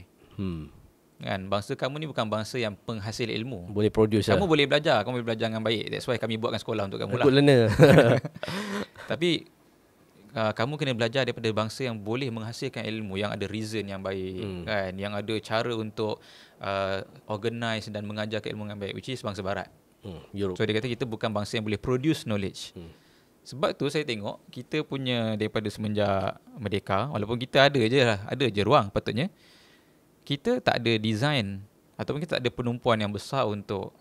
Kan, bangsa kamu ni bukan bangsa yang penghasil ilmu. Boleh produce kamu boleh belajar dengan baik. That's why kami buatkan sekolah untuk kamu lah. Good learner. Tapi kamu kena belajar daripada bangsa yang boleh menghasilkan ilmu, yang ada reason yang baik, kan, yang ada cara untuk organize dan mengajarkan ilmu dengan baik, which is bangsa barat. Europe. So dia kata kita bukan bangsa yang boleh produce knowledge. Sebab tu saya tengok kita punya daripada semenjak merdeka, walaupun kita ada je ruang, patutnya kita tak ada design ataupun kita tak ada penumpuan yang besar untuk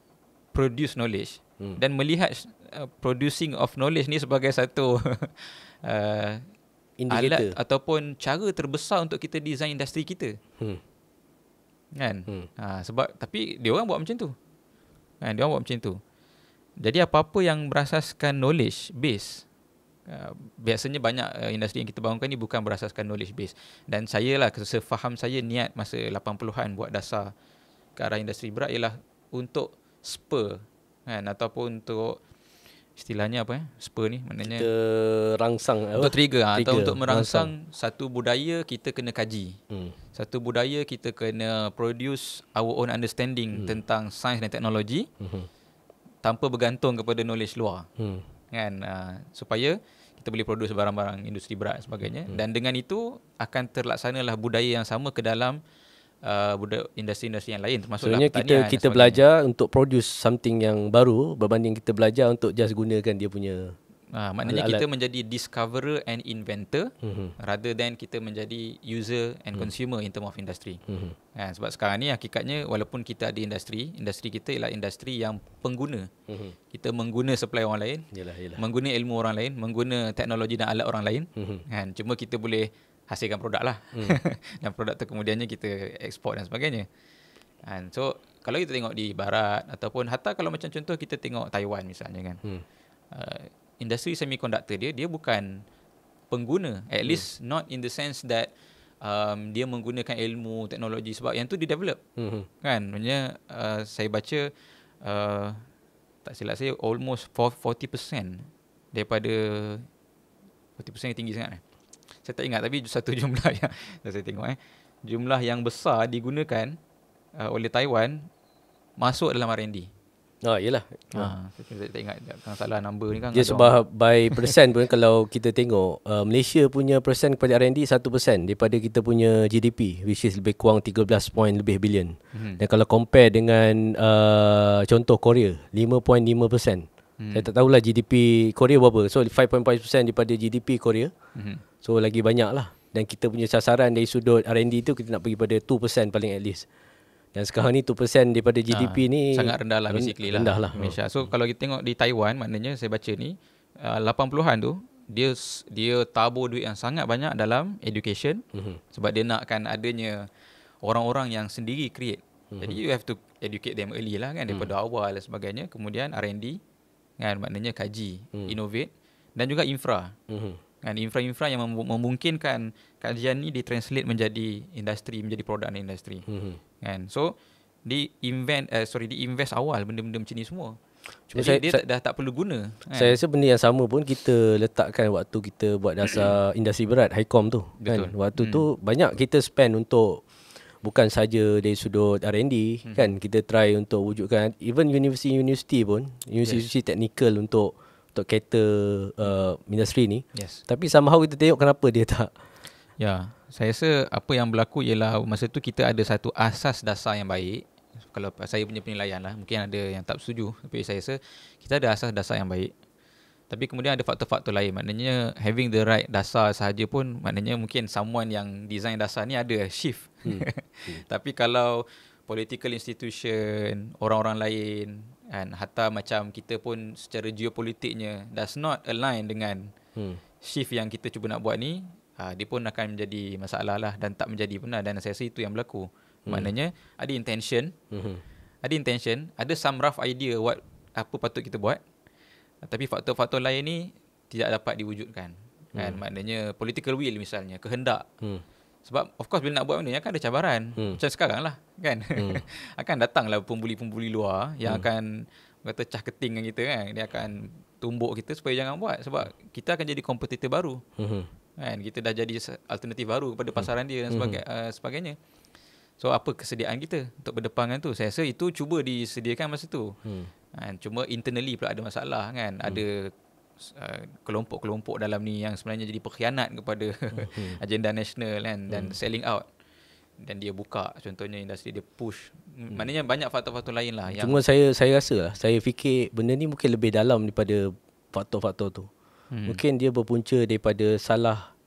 produce knowledge dan melihat producing of knowledge ni sebagai satu alat ataupun cara terbesar untuk kita design industri kita. Kan? Sebab tapi dia orang buat macam tu. Kan, dia orang buat macam tu. Jadi apa-apa yang berasaskan knowledge base, biasanya banyak industri yang kita bangunkan ni bukan berasaskan knowledge base. Dan saya lah, sefaham saya, niat masa 80-an buat dasar ke arah industri berat ialah untuk spur, kan, ataupun untuk istilahnya spur ni maknanya kita rangsang untuk trigger atau untuk merangsang satu budaya. Kita kena kaji satu budaya, kita kena produce our own understanding tentang sains dan teknologi tanpa bergantung kepada knowledge luar. Kan, supaya kita boleh produce barang-barang industri berat dan sebagainya. Dan dengan itu akan terlaksanalah budaya yang sama ke dalam industri-industri yang lain, termasuklah pertanian. Kita belajar untuk produce something yang baru berbanding kita belajar untuk just gunakan dia punya maknanya alat-alat. Kita menjadi discoverer and inventor rather than kita menjadi user and consumer in term of industry. Sebab sekarang ni hakikatnya walaupun kita ada industri kita ialah industri yang pengguna. Kita mengguna supply orang lain, mengguna ilmu orang lain, mengguna teknologi dan alat orang lain. Cuma kita boleh hasilkan produk lah. Dan produk tu kemudiannya kita ekspor dan sebagainya. So kalau kita tengok di barat ataupun hatta kalau macam contoh kita tengok Taiwan misalnya kan, industri semiconductor dia bukan pengguna, at least not in the sense that dia menggunakan ilmu teknologi, sebab yang tu dia develop. Kan, maksudnya saya baca tak silap saya almost 40% daripada 40% yang tinggi sangat. Saya tak ingat, tapi satu jumlah yang saya tengok jumlah yang besar digunakan oleh Taiwan masuk dalam R&D. Yelah. Saya tak ingat kalau salah number ni kan. Dia sebab by persen pun kalau kita tengok Malaysia punya persen kepada R&D 1% daripada kita punya GDP, which is lebih kurang 13 point lebih bilion. Dan kalau compare dengan contoh Korea 5.5%. Saya tak tahulah GDP Korea berapa. So 5.5% daripada GDP Korea. So lagi banyak lah. Dan kita punya sasaran dari sudut R&D tu kita nak pergi pada 2% paling at least. Dan sekarang ni 2% daripada GDP ni sangat rendah lah basically lah. Rendah lah Malaysia. So kalau kita tengok di Taiwan, maknanya saya baca ni 80-an tu dia tabur duit yang sangat banyak dalam education. Sebab dia nakkan adanya orang-orang yang sendiri create. Jadi you have to educate them early lah kan, daripada awal dan sebagainya. Kemudian R&D kan, maknanya kaji, innovate, dan juga infra. Kan, infra-infra yang memungkinkan kajian ni ditranslate menjadi industri, menjadi produk dan industri. Kan, so diinvest awal benda-benda macam ni semua. Cuma dia dah tak perlu guna. Saya rasa benda yang sama pun kita letakkan waktu kita buat dasar industri berat Highcom tu. Kan, waktu tu banyak kita spend untuk bukan saja dari sudut R&D kan, kita try untuk wujudkan even universiti pun, universiti teknikal untuk cater industri ni. Tapi somehow kita tengok kenapa dia tak. Ya, saya rasa apa yang berlaku ialah masa tu kita ada satu asas dasar yang baik. Kalau saya punya penilaian lah, mungkin ada yang tak setuju, tapi saya rasa kita ada asas dasar yang baik. Tapi kemudian ada faktor-faktor lain. Maknanya having the right dasar sahaja pun, maknanya mungkin someone yang design dasar ni ada shift. Tapi kalau political institution, orang-orang lain, kan, hatta macam kita pun secara geopolitiknya does not align dengan shift yang kita cuba nak buat ni, dia pun akan menjadi masalah lah dan tak menjadi benar. Dan saya rasa itu yang berlaku. Maknanya ada intention, ada some rough idea apa patut kita buat. Tapi faktor-faktor lain ni tidak dapat diwujudkan. Kan? Maknanya political will misalnya, kehendak. Sebab of course bila nak buat benda ni akan ada cabaran. Macam sekarang lah kan. Akan datanglah pembuli-pembuli luar yang akan kata cah keting dengan kita kan. Dia akan tumbuk kita supaya jangan buat. Sebab kita akan jadi kompetitor baru. Kan? Kita dah jadi alternatif baru kepada pasaran dia dan sebagainya. So apa kesediaan kita untuk berdepan dengan tu? Saya rasa itu cuba disediakan masa tu. Cuma internally pula ada masalah kan. Ada kelompok-kelompok dalam ni yang sebenarnya jadi pengkhianat kepada agenda nasional kan, dan selling out. Dan dia buka contohnya industri, dia push. Maknanya banyak faktor-faktor lain lah. Cuma saya rasa lah, saya fikir benda ni mungkin lebih dalam daripada faktor-faktor tu. Mungkin dia berpunca daripada salah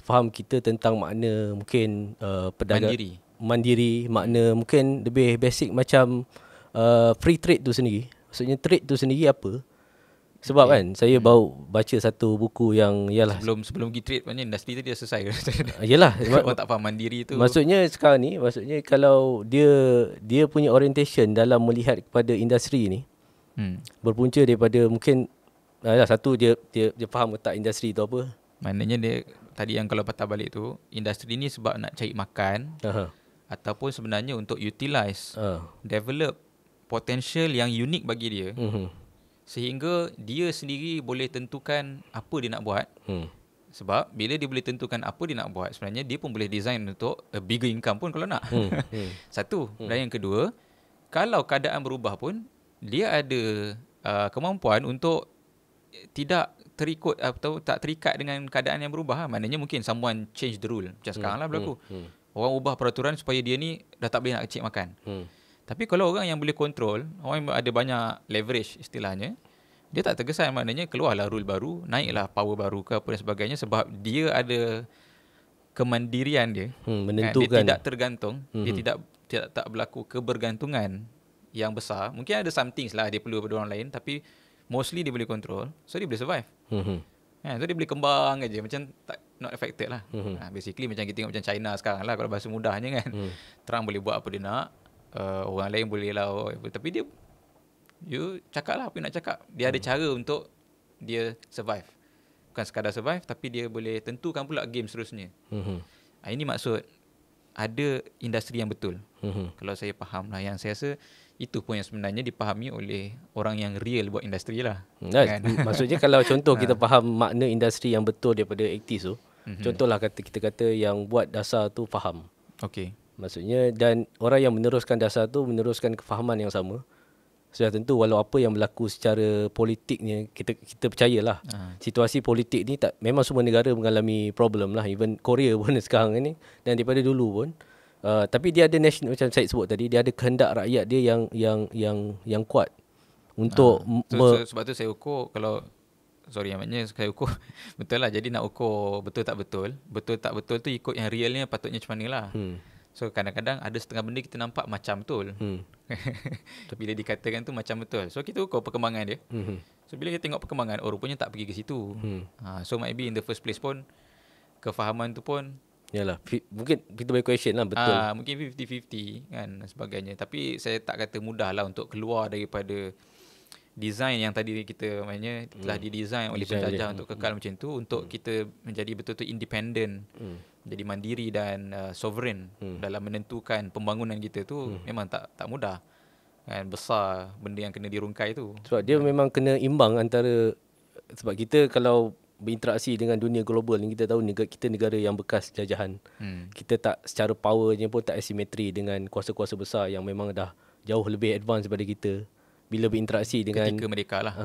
faham kita tentang makna mungkin pedagang mandiri, makna mungkin lebih basic macam free trade tu sendiri. Maksudnya trade tu sendiri apa? Sebab kan saya baru baca satu buku yang ialah sebelum pergi trade, maknanya industri tu dia selesai. Yalah, orang tak faham mandiri tu. Maksudnya sekarang ni, maksudnya kalau dia punya orientation dalam melihat kepada industri ni berpunca daripada mungkin satu dia faham letak industri tu apa. Maknanya dia tadi yang kalau patah balik tu, industri ni sebab nak cari makan ataupun sebenarnya untuk utilize develop potential yang unik bagi dia. Sehingga dia sendiri boleh tentukan apa dia nak buat. Sebab bila dia boleh tentukan apa dia nak buat, sebenarnya dia pun boleh design untuk a bigger income pun kalau nak. Satu. Dan yang kedua, kalau keadaan berubah pun, dia ada kemampuan untuk tidak terikut atau tak terikat dengan keadaan yang berubah. Maknanya mungkin someone change the rule. Macam sekarang lah berlaku. Orang ubah peraturan supaya dia ni dah tak boleh nak kecil makan. Tapi kalau orang yang boleh kontrol, orang yang ada banyak leverage istilahnya, dia tak terkesan. Maknanya keluarlah rule baru, naiklah power baru ke apa dan sebagainya, sebab dia ada kemandirian dia. Menentukan. Dia tidak tergantung, dia tak berlaku kebergantungan yang besar. Mungkin ada some things lah dia perlu pada orang lain, tapi mostly dia boleh kontrol, so dia boleh survive. So dia boleh kembang aja, macam not affected lah. Basically macam kita tengok macam China sekarang lah, kalau bahasa mudahnya kan. Trump boleh buat apa dia nak, orang lain boleh lah, tapi dia cakap lah apa yang nak cakap. Dia ada cara untuk dia survive. Bukan sekadar survive, tapi dia boleh tentukan pula game seterusnya. Ini maksud ada industri yang betul. Kalau saya faham lah, yang saya rasa itu pun yang sebenarnya dipahami oleh orang yang real buat industri lah. Kan? Maksudnya kalau contoh kita faham makna industri yang betul daripada aktis tu, contohlah kita kata yang buat dasar tu faham. Okey. Maksudnya, dan orang yang meneruskan dasar tu meneruskan kefahaman yang sama. Sudah tentu walau apa yang berlaku secara politiknya, kita percayalah situasi politik ni memang semua negara mengalami problem lah. Even Korea pun sekarang ni, dan daripada dulu pun. Tapi dia ada national, macam saya sebut tadi, dia ada kehendak rakyat dia yang kuat untuk sebab tu saya ukur, kalau maknanya saya ukur betul lah. Jadi nak ukur betul tak betul tu ikut yang realnya patutnya macam mana lah. So kadang-kadang ada setengah benda kita nampak macam betul. Bila dikatakan tu macam betul, so kita ukur perkembangan dia. So bila kita tengok perkembangan, rupanya tak pergi ke situ. So maybe in the first place pun kefahaman tu pun yalah, mungkin kita boleh question lah, betul. Mungkin 50-50 kan dan sebagainya. Tapi saya tak kata mudah lah untuk keluar daripada design yang tadi kita maknanya telah didesign oleh penjajah untuk kekal macam tu, untuk kita menjadi betul-betul independent, jadi mandiri dan sovereign dalam menentukan pembangunan kita tu. Memang tak mudah kan, besar benda yang kena dirungkai tu. Sebab dia memang kena imbang antara, sebab kita kalau berinteraksi dengan dunia global ni, kita tahu kita negara yang bekas jajahan. Kita tak, secara powernya pun tak asimetri dengan kuasa-kuasa besar yang memang dah jauh lebih advance daripada kita bila berinteraksi dengan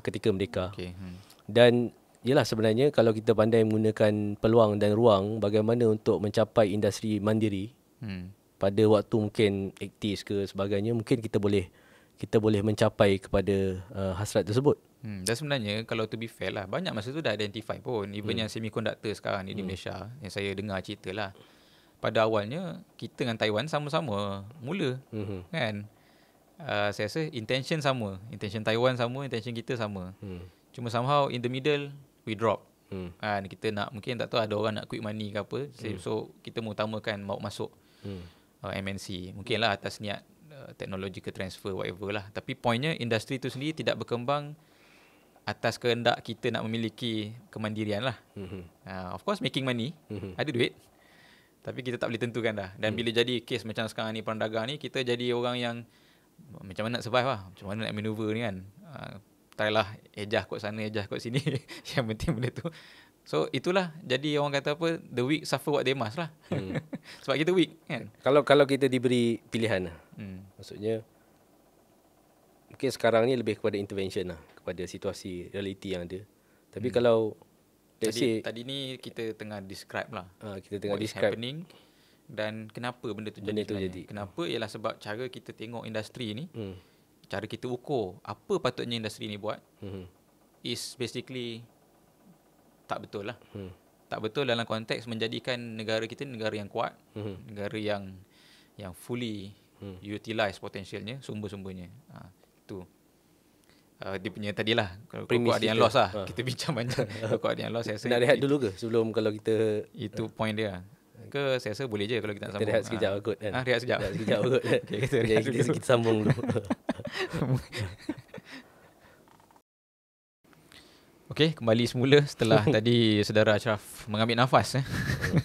ketika mereka. Okay. Dan yalah, sebenarnya kalau kita pandai menggunakan peluang dan ruang bagaimana untuk mencapai industri mandiri pada waktu mungkin 80s ke sebagainya, mungkin kita boleh mencapai kepada hasrat tersebut. Dan sebenarnya kalau to be fair lah, banyak masa tu dah identify pun. Even yang semiconductor sekarang ni di Malaysia, yang saya dengar cerita lah, pada awalnya kita dengan Taiwan sama-sama mula, kan. Saya rasa intention sama, intention Taiwan sama, intention kita sama. Cuma somehow in the middle we drop. Kan, kita nak, mungkin tak tahu ada orang nak quick money ke apa, so kita mengutamakan mau masuk MNC. Mungkin lah atas niat technological transfer whatever lah. Tapi pointnya industri tu sendiri tidak berkembang atas kehendak kita nak memiliki kemandirian lah. Of course making money, ada duit, tapi kita tak boleh tentukan dah. Dan bila jadi kes macam sekarang ni, perang dagang ni, kita jadi orang yang macam mana nak survive lah, macam mana nak maneuver ni kan. Try lah, ejah kot sana, ejah kot sini. Yang penting benda tu. So itulah, jadi orang kata apa, the weak suffer what they must lah. Sebab kita weak kan. Kalau kita diberi pilihan lah, maksudnya mungkin sekarang ni lebih kepada intervention lah, kepada situasi realiti yang ada. Tapi kalau tadi ni kita tengah describe lah, kita tengah what describe is happening dan kenapa benda tu jadi. Kenapa ialah sebab cara kita tengok industri ni, cara kita ukur apa patutnya industri ni buat, is basically tak betul lah. Tak betul dalam konteks menjadikan negara kita negara yang kuat, negara yang fully utilize potentialnya, sumber-sumbernya. Tu dia punya tadilah, kalau kau ada yang loss lah, kita bincang banyak. Kalau kau ada yang loss, saya rasa nak rehat dulu ke sebelum, kalau kita, itu point dia ke, saya rasa boleh je kalau kita nak sambung. Kita rehat sekejap kot kan. Rehat sekejap kot. Okay, kita sambung dulu. Okey, kembali semula setelah tadi saudara Ashraf mengambil nafas.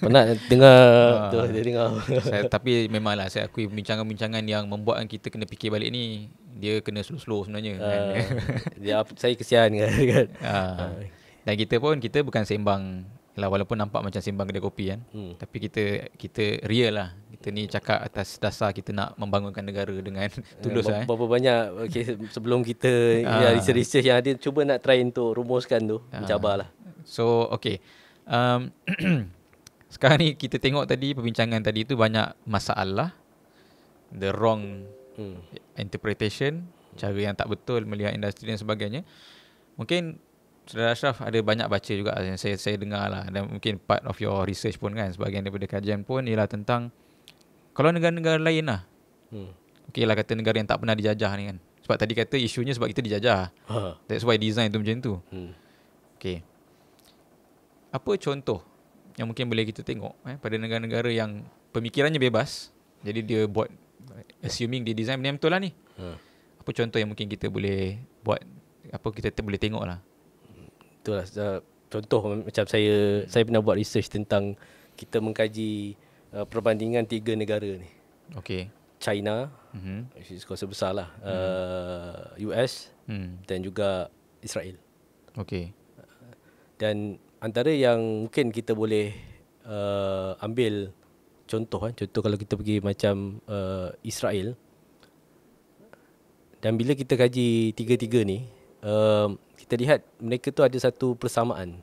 Penat dengar tu, dia dengar. Tapi memanglah saya akui bincangan-bincangan yang membuatkan kita kena fikir balik ni, dia kena slow-slow sebenarnya. Saya kesian kan. Dan kita bukan sembang lah, walaupun nampak macam sembang kedai kopi kan. Tapi kita real lah. Kita ni cakap atas dasar kita nak membangunkan negara dengan tulus lah. Berapa banyak sebelum kita research yang ada, cuba nak try untuk rumuskan tu, mencabarlah. So okay, sekarang ni kita tengok tadi perbincangan tadi tu banyak masalah, the wrong interpretation, cara yang tak betul melihat industri dan sebagainya. Mungkin Saudara Ashraf ada banyak baca juga yang saya dengar lah, dan mungkin part of your research pun kan, sebahagian daripada kajian pun ialah tentang kalau negara-negara lain lah, okay lah, kata negara yang tak pernah dijajah ni kan, sebab tadi kata isunya sebab kita dijajah, that's why design tu macam tu. Okay, apa contoh yang mungkin boleh kita tengok pada negara-negara yang pemikirannya bebas, jadi dia buat assuming dia design benda yang betul lah ni. Apa contoh yang mungkin kita boleh buat, apa kita boleh tengok lah. Itulah contoh macam saya pernah buat research tentang, kita mengkaji perbandingan 3 negara ni. Okay. China, kuasa besar lah, US dan juga Israel. Okay. Dan antara yang mungkin kita boleh ambil contoh kalau kita pergi macam Israel, dan bila kita kaji 3 ni, kita lihat mereka tu ada satu persamaan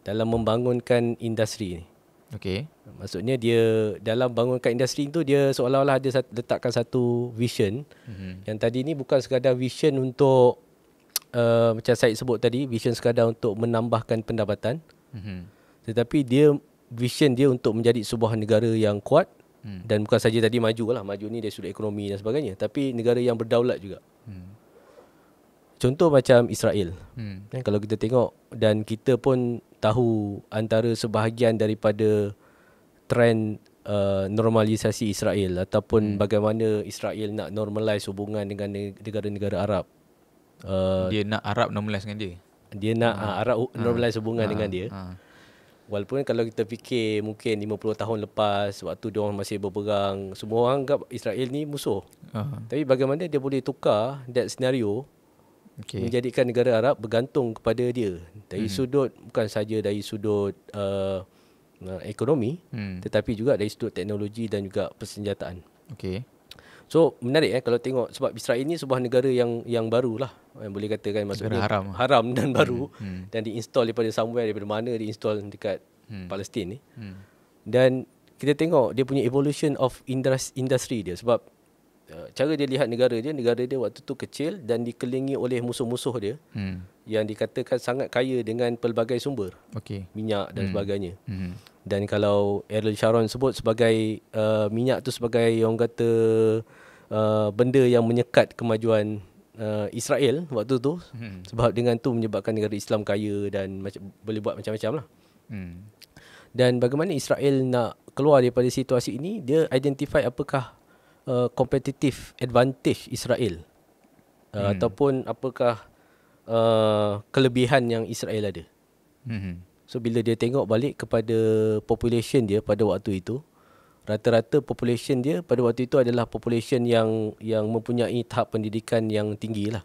dalam membangunkan industri ni. Okay. Maksudnya dia dalam bangunkan industri tu, dia seolah-olah ada letakkan satu vision. Yang tadi ni bukan sekadar vision untuk macam saya sebut tadi, vision sekadar untuk menambahkan pendapatan, tetapi vision dia untuk menjadi sebuah negara yang kuat, dan bukan saja tadi maju ni dari sudut ekonomi dan sebagainya, tapi negara yang berdaulat juga. Contoh macam Israel, kalau kita tengok, dan kita pun tahu antara sebahagian daripada trend normalisasi Israel, ataupun bagaimana Israel nak normalize hubungan dengan negara-negara Arab. Dia nak Arab normalize dengan dia. Dia nak Arab normalize hubungan dengan dia. Walaupun kalau kita fikir mungkin 50 tahun lepas, waktu dia orang masih berperang, semua orang anggap Israel ni musuh. Tapi bagaimana dia boleh tukar that scenario menjadikan negara Arab bergantung kepada dia dari sudut, bukan saja dari sudut ekonomi, tetapi juga dari sudut teknologi dan juga persenjataan. So menarik kalau tengok, sebab Israel ni sebuah negara yang barulah, yang boleh katakan maksudnya haram dan baru, dan diinstall daripada somewhere, daripada mana diinstall dekat Palestin ni. Dan kita tengok dia punya evolution of industry dia, sebab cara dia lihat negara dia waktu tu kecil dan dikelilingi oleh musuh-musuh dia yang dikatakan sangat kaya dengan pelbagai sumber, minyak dan sebagainya. Dan kalau Ariel Sharon sebut sebagai minyak tu sebagai orang kata benda yang menyekat kemajuan Israel waktu tu, sebab dengan tu menyebabkan negara Islam kaya dan boleh buat macam-macam lah. Dan bagaimana Israel nak keluar daripada situasi ini, dia identify apakah competitive advantage Israel, ataupun apakah kelebihan yang Israel ada. So bila dia tengok balik kepada population dia pada waktu itu, rata-rata population dia pada waktu itu adalah population yang mempunyai tahap pendidikan yang tinggi lah.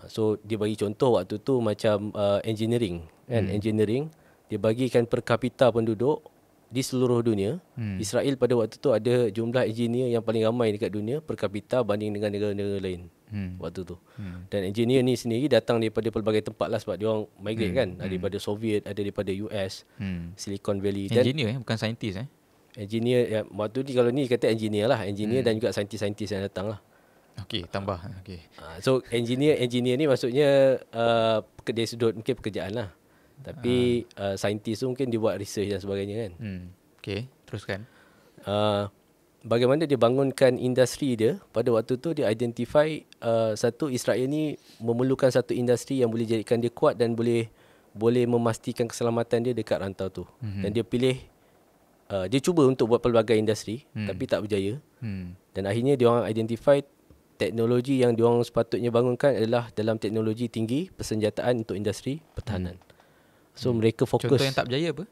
So dia bagi contoh waktu tu macam engineering kan, engineering dia bagikan per kapita penduduk di seluruh dunia. Israel pada waktu tu ada jumlah engineer yang paling ramai dekat dunia per kapita banding dengan negara-negara lain waktu tu. Dan engineer ni sendiri datang daripada pelbagai tempat lah, sebab dia orang migrate kan, ada daripada Soviet, ada daripada US, Silicon Valley. Engineer bukan saintis engineer waktu ni, kalau ni kata engineer lah, engineer dan juga saintis-saintis yang datang lah. Tambah. So engineer ni maksudnya dari sudut mungkin pekerjaan lah. Tapi saintis tu mungkin dia buat research dan sebagainya kan. Teruskan. Bagaimana dia bangunkan industri dia pada waktu tu, dia identify satu, Israel ni memerlukan satu industri yang boleh jadikan dia kuat dan boleh memastikan keselamatan dia dekat rantau tu. Dan dia pilih, dia cuba untuk buat pelbagai industri tapi tak berjaya. Dan akhirnya dia orang identify teknologi yang dia orang sepatutnya bangunkan adalah dalam teknologi tinggi persenjataan untuk industri pertahanan. So mereka fokus. Contoh yang tak berjaya apa?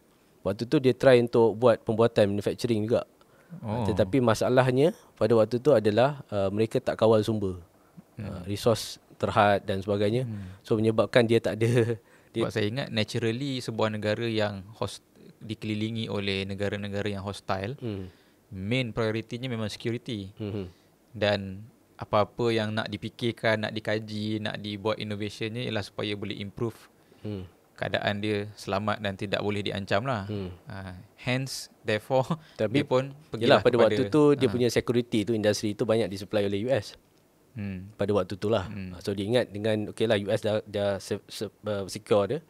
Waktu tu dia try untuk buat pembuatan manufacturing juga. Tetapi masalahnya pada waktu tu adalah mereka tak kawal sumber. Resource terhad dan sebagainya. So menyebabkan dia tak ada. Sebab saya ingat naturally sebuah negara yang dikelilingi oleh negara-negara yang hostile, main prioritinya memang security. Dan apa-apa yang nak dipikirkan, nak dikaji, nak dibuat innovationnya ialah supaya boleh improve keadaan dia selamat dan tidak boleh diancam lah. Hence, therefore, dia pun pergilah pada waktu tu dia punya security tu, industri tu banyak disupply oleh US. Pada waktu tu lah. So dia ingat dengan lah US dah secure dia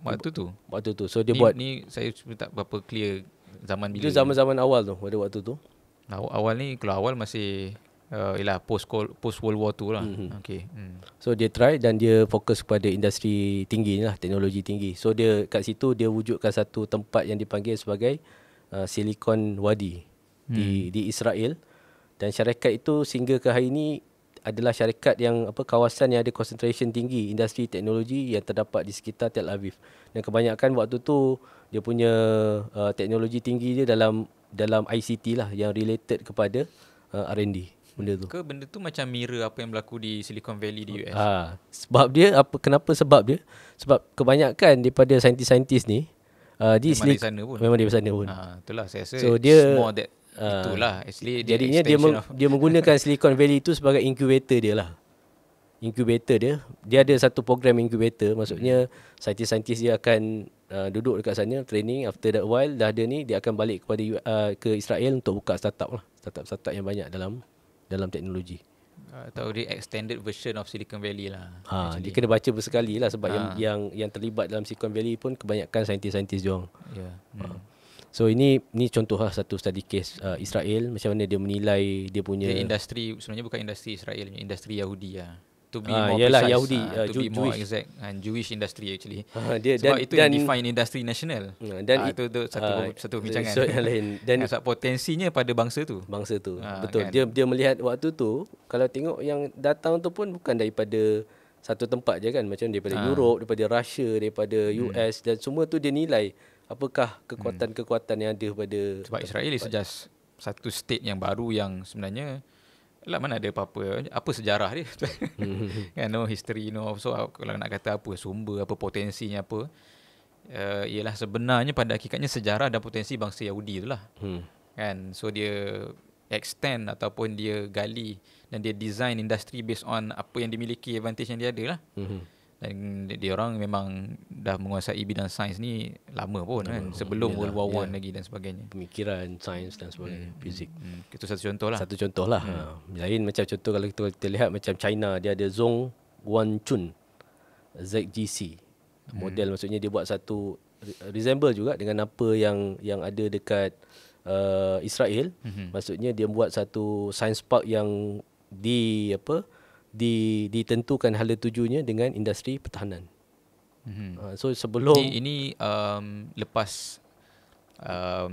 waktu tu. So dia buat ni saya tak berapa clear zaman bila. Itu zaman-zaman awal tu, pada waktu tu. Awal ni, kalau awal masih post World War II lah. So dia try dan dia fokus kepada industri tinggi lah, teknologi tinggi. So dia kat situ dia wujudkan satu tempat yang dipanggil sebagai Silicon Wadi di Israel. Dan syarikat itu sehingga ke hari ini adalah syarikat yang kawasan yang ada concentration tinggi industri teknologi yang terdapat di sekitar Tel Aviv. Dan kebanyakan waktu tu dia punya teknologi tinggi dia dalam ICT lah, yang related kepada R&D. Benda tu macam mirror apa yang berlaku di Silicon Valley di US. Sebab dia kenapa sebab dia? Sebab kebanyakan daripada saintis-saintis ni memang dari sana pun. Itulah saya rasa. So dia itulah actually jadinya dia menggunakan Silicon Valley itu sebagai incubator dia lah. Dia ada satu program incubator, maksudnya saintis-saintis dia akan duduk dekat sana training, after that while dah ada ni dia akan balik ke Israel untuk buka startup yang banyak dalam teknologi. Atau dia extended version of Silicon Valley lah. Dia kena baca bersekali lah, sebab yang terlibat dalam Silicon Valley pun kebanyakan saintis-saintis diorang. So ini contoh lah satu study case Israel, macam mana dia menilai dia punya industri, sebenarnya bukan industri Israel, industri Yahudi lah. To be more precise, Yahudi, to be more exact, Jewish industry actually. Sebab itu yang define industri national. Dan itu satu bincangan. Dan sebab potensinya pada bangsa tu. Betul. Kan? Dia melihat waktu tu, kalau tengok yang datang tu pun bukan daripada satu tempat je kan, macam daripada Europe, daripada Russia, daripada US, dan semua tu dia nilai apakah kekuatan-kekuatan yang ada pada. Sebab Israel is just satu state yang baru yang sebenarnya lah mana ada apa sejarah dia. Kan, no history, no. So kalau nak kata apa sumber, apa potensinya apa, ialah sebenarnya pada hakikatnya sejarah dan potensi bangsa Yahudi itulah. Kan, so dia extend ataupun dia gali dan dia design industri based on apa yang dimiliki, advantage yang dia ada lah. Dan dia orang memang dah menguasai bidang sains ni lama pun kan, sebelum World War I lagi dan sebagainya. Pemikiran sains dan sebagainya, fizik. Itu satu contoh lah. Satu contoh lah. Lain macam contoh kalau kita lihat macam China, dia ada Zhong Guanchun ZGC. Model maksudnya dia buat satu resemble juga dengan apa yang ada dekat Israel. Maksudnya dia buat satu science park yang ditentukan hala tujunya dengan industri pertahanan. So sebelum ini lepas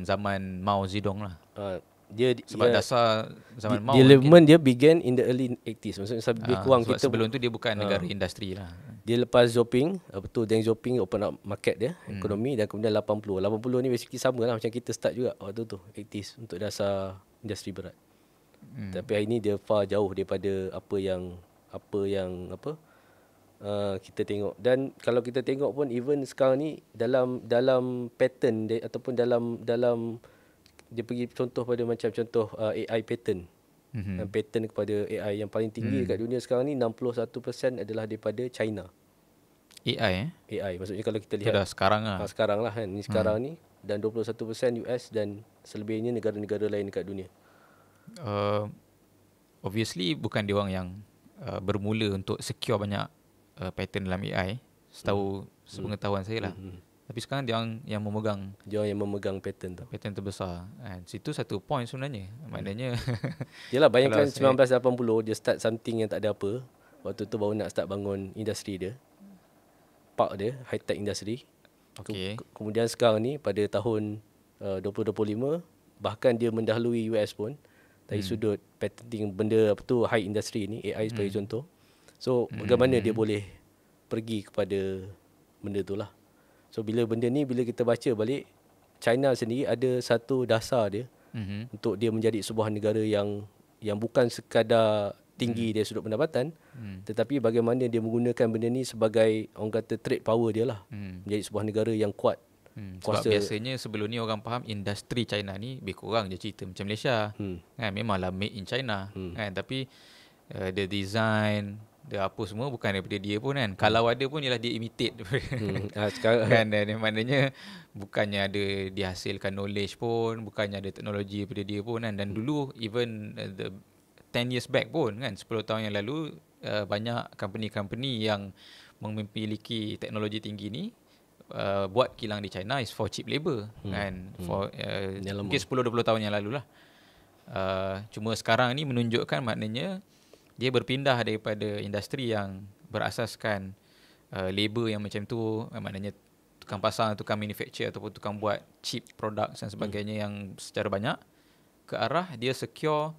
zaman Mao Zedong lah. Sebab dasar zaman Mao development dia began in the early 80s. Maksudnya lebih kurang kita sebelum tu dia bukan negara industri lah. Dia lepas Xiaoping, Deng Xiaoping open up market dia, ekonomi, dan kemudian 80 ni basically sama lah macam kita start juga waktu tu 80s untuk dasar industri berat. Tapi hari ni dia far jauh daripada apa yang kita tengok. Dan kalau kita tengok pun even sekarang ni dalam pattern dia, ataupun dalam dia pergi contoh pada macam contoh AI pattern. Pattern kepada AI yang paling tinggi dekat dunia sekarang ni 61% adalah daripada China. AI maksudnya kalau kita lihat dah sekarang lah. Sekarang lah kan. Ni sekarang ni, dan 21% US dan selebihnya negara-negara lain dekat dunia. Obviously bukan dia orang yang bermula untuk secure banyak pattern dalam AI, setahu sepengetahuan saya lah. Tapi sekarang dia yang memegang pattern tu. Pattern terbesar. Situ satu point sebenarnya. Maknanya yalah, bayangkan 1980 dia start something yang tak ada apa. Waktu tu baru nak start bangun industri dia. Park dia, high tech industry. Kemudian sekarang ni pada tahun 2025 bahkan dia mendahului US pun dari sudut patenting benda high industry ni, AI sebagai contoh. So bagaimana dia boleh pergi kepada benda tu lah. So bila kita baca balik, China sendiri ada satu dasar dia untuk dia menjadi sebuah negara yang bukan sekadar tinggi dari sudut pendapatan, tetapi bagaimana dia menggunakan benda ni sebagai orang kata trade power dia lah. Menjadi sebuah negara yang kuat. Sebab biasanya sebelum ni orang faham industri China ni lebih kurang je cerita macam Malaysia. Kan, memanglah made in China. Kan, tapi the design, dia apa semua bukan daripada dia pun kan. Kalau ada pun ialah dia imitate. Kan, dan maknanya bukannya ada dihasilkan knowledge pun, bukannya ada teknologi daripada dia pun kan. Dan dulu even 10 years back pun kan, 10 tahun yang lalu, banyak company-company yang memiliki teknologi tinggi ni buat kilang di China is for cheap labor kan, for mungkin 10-20 tahun yang lalu lah. Cuma sekarang ni menunjukkan maknanya dia berpindah daripada industri yang berasaskan labor yang macam tu, maknanya tukang pasang, tukang manufacture ataupun tukang buat cheap products dan sebagainya yang secara banyak, ke arah dia secure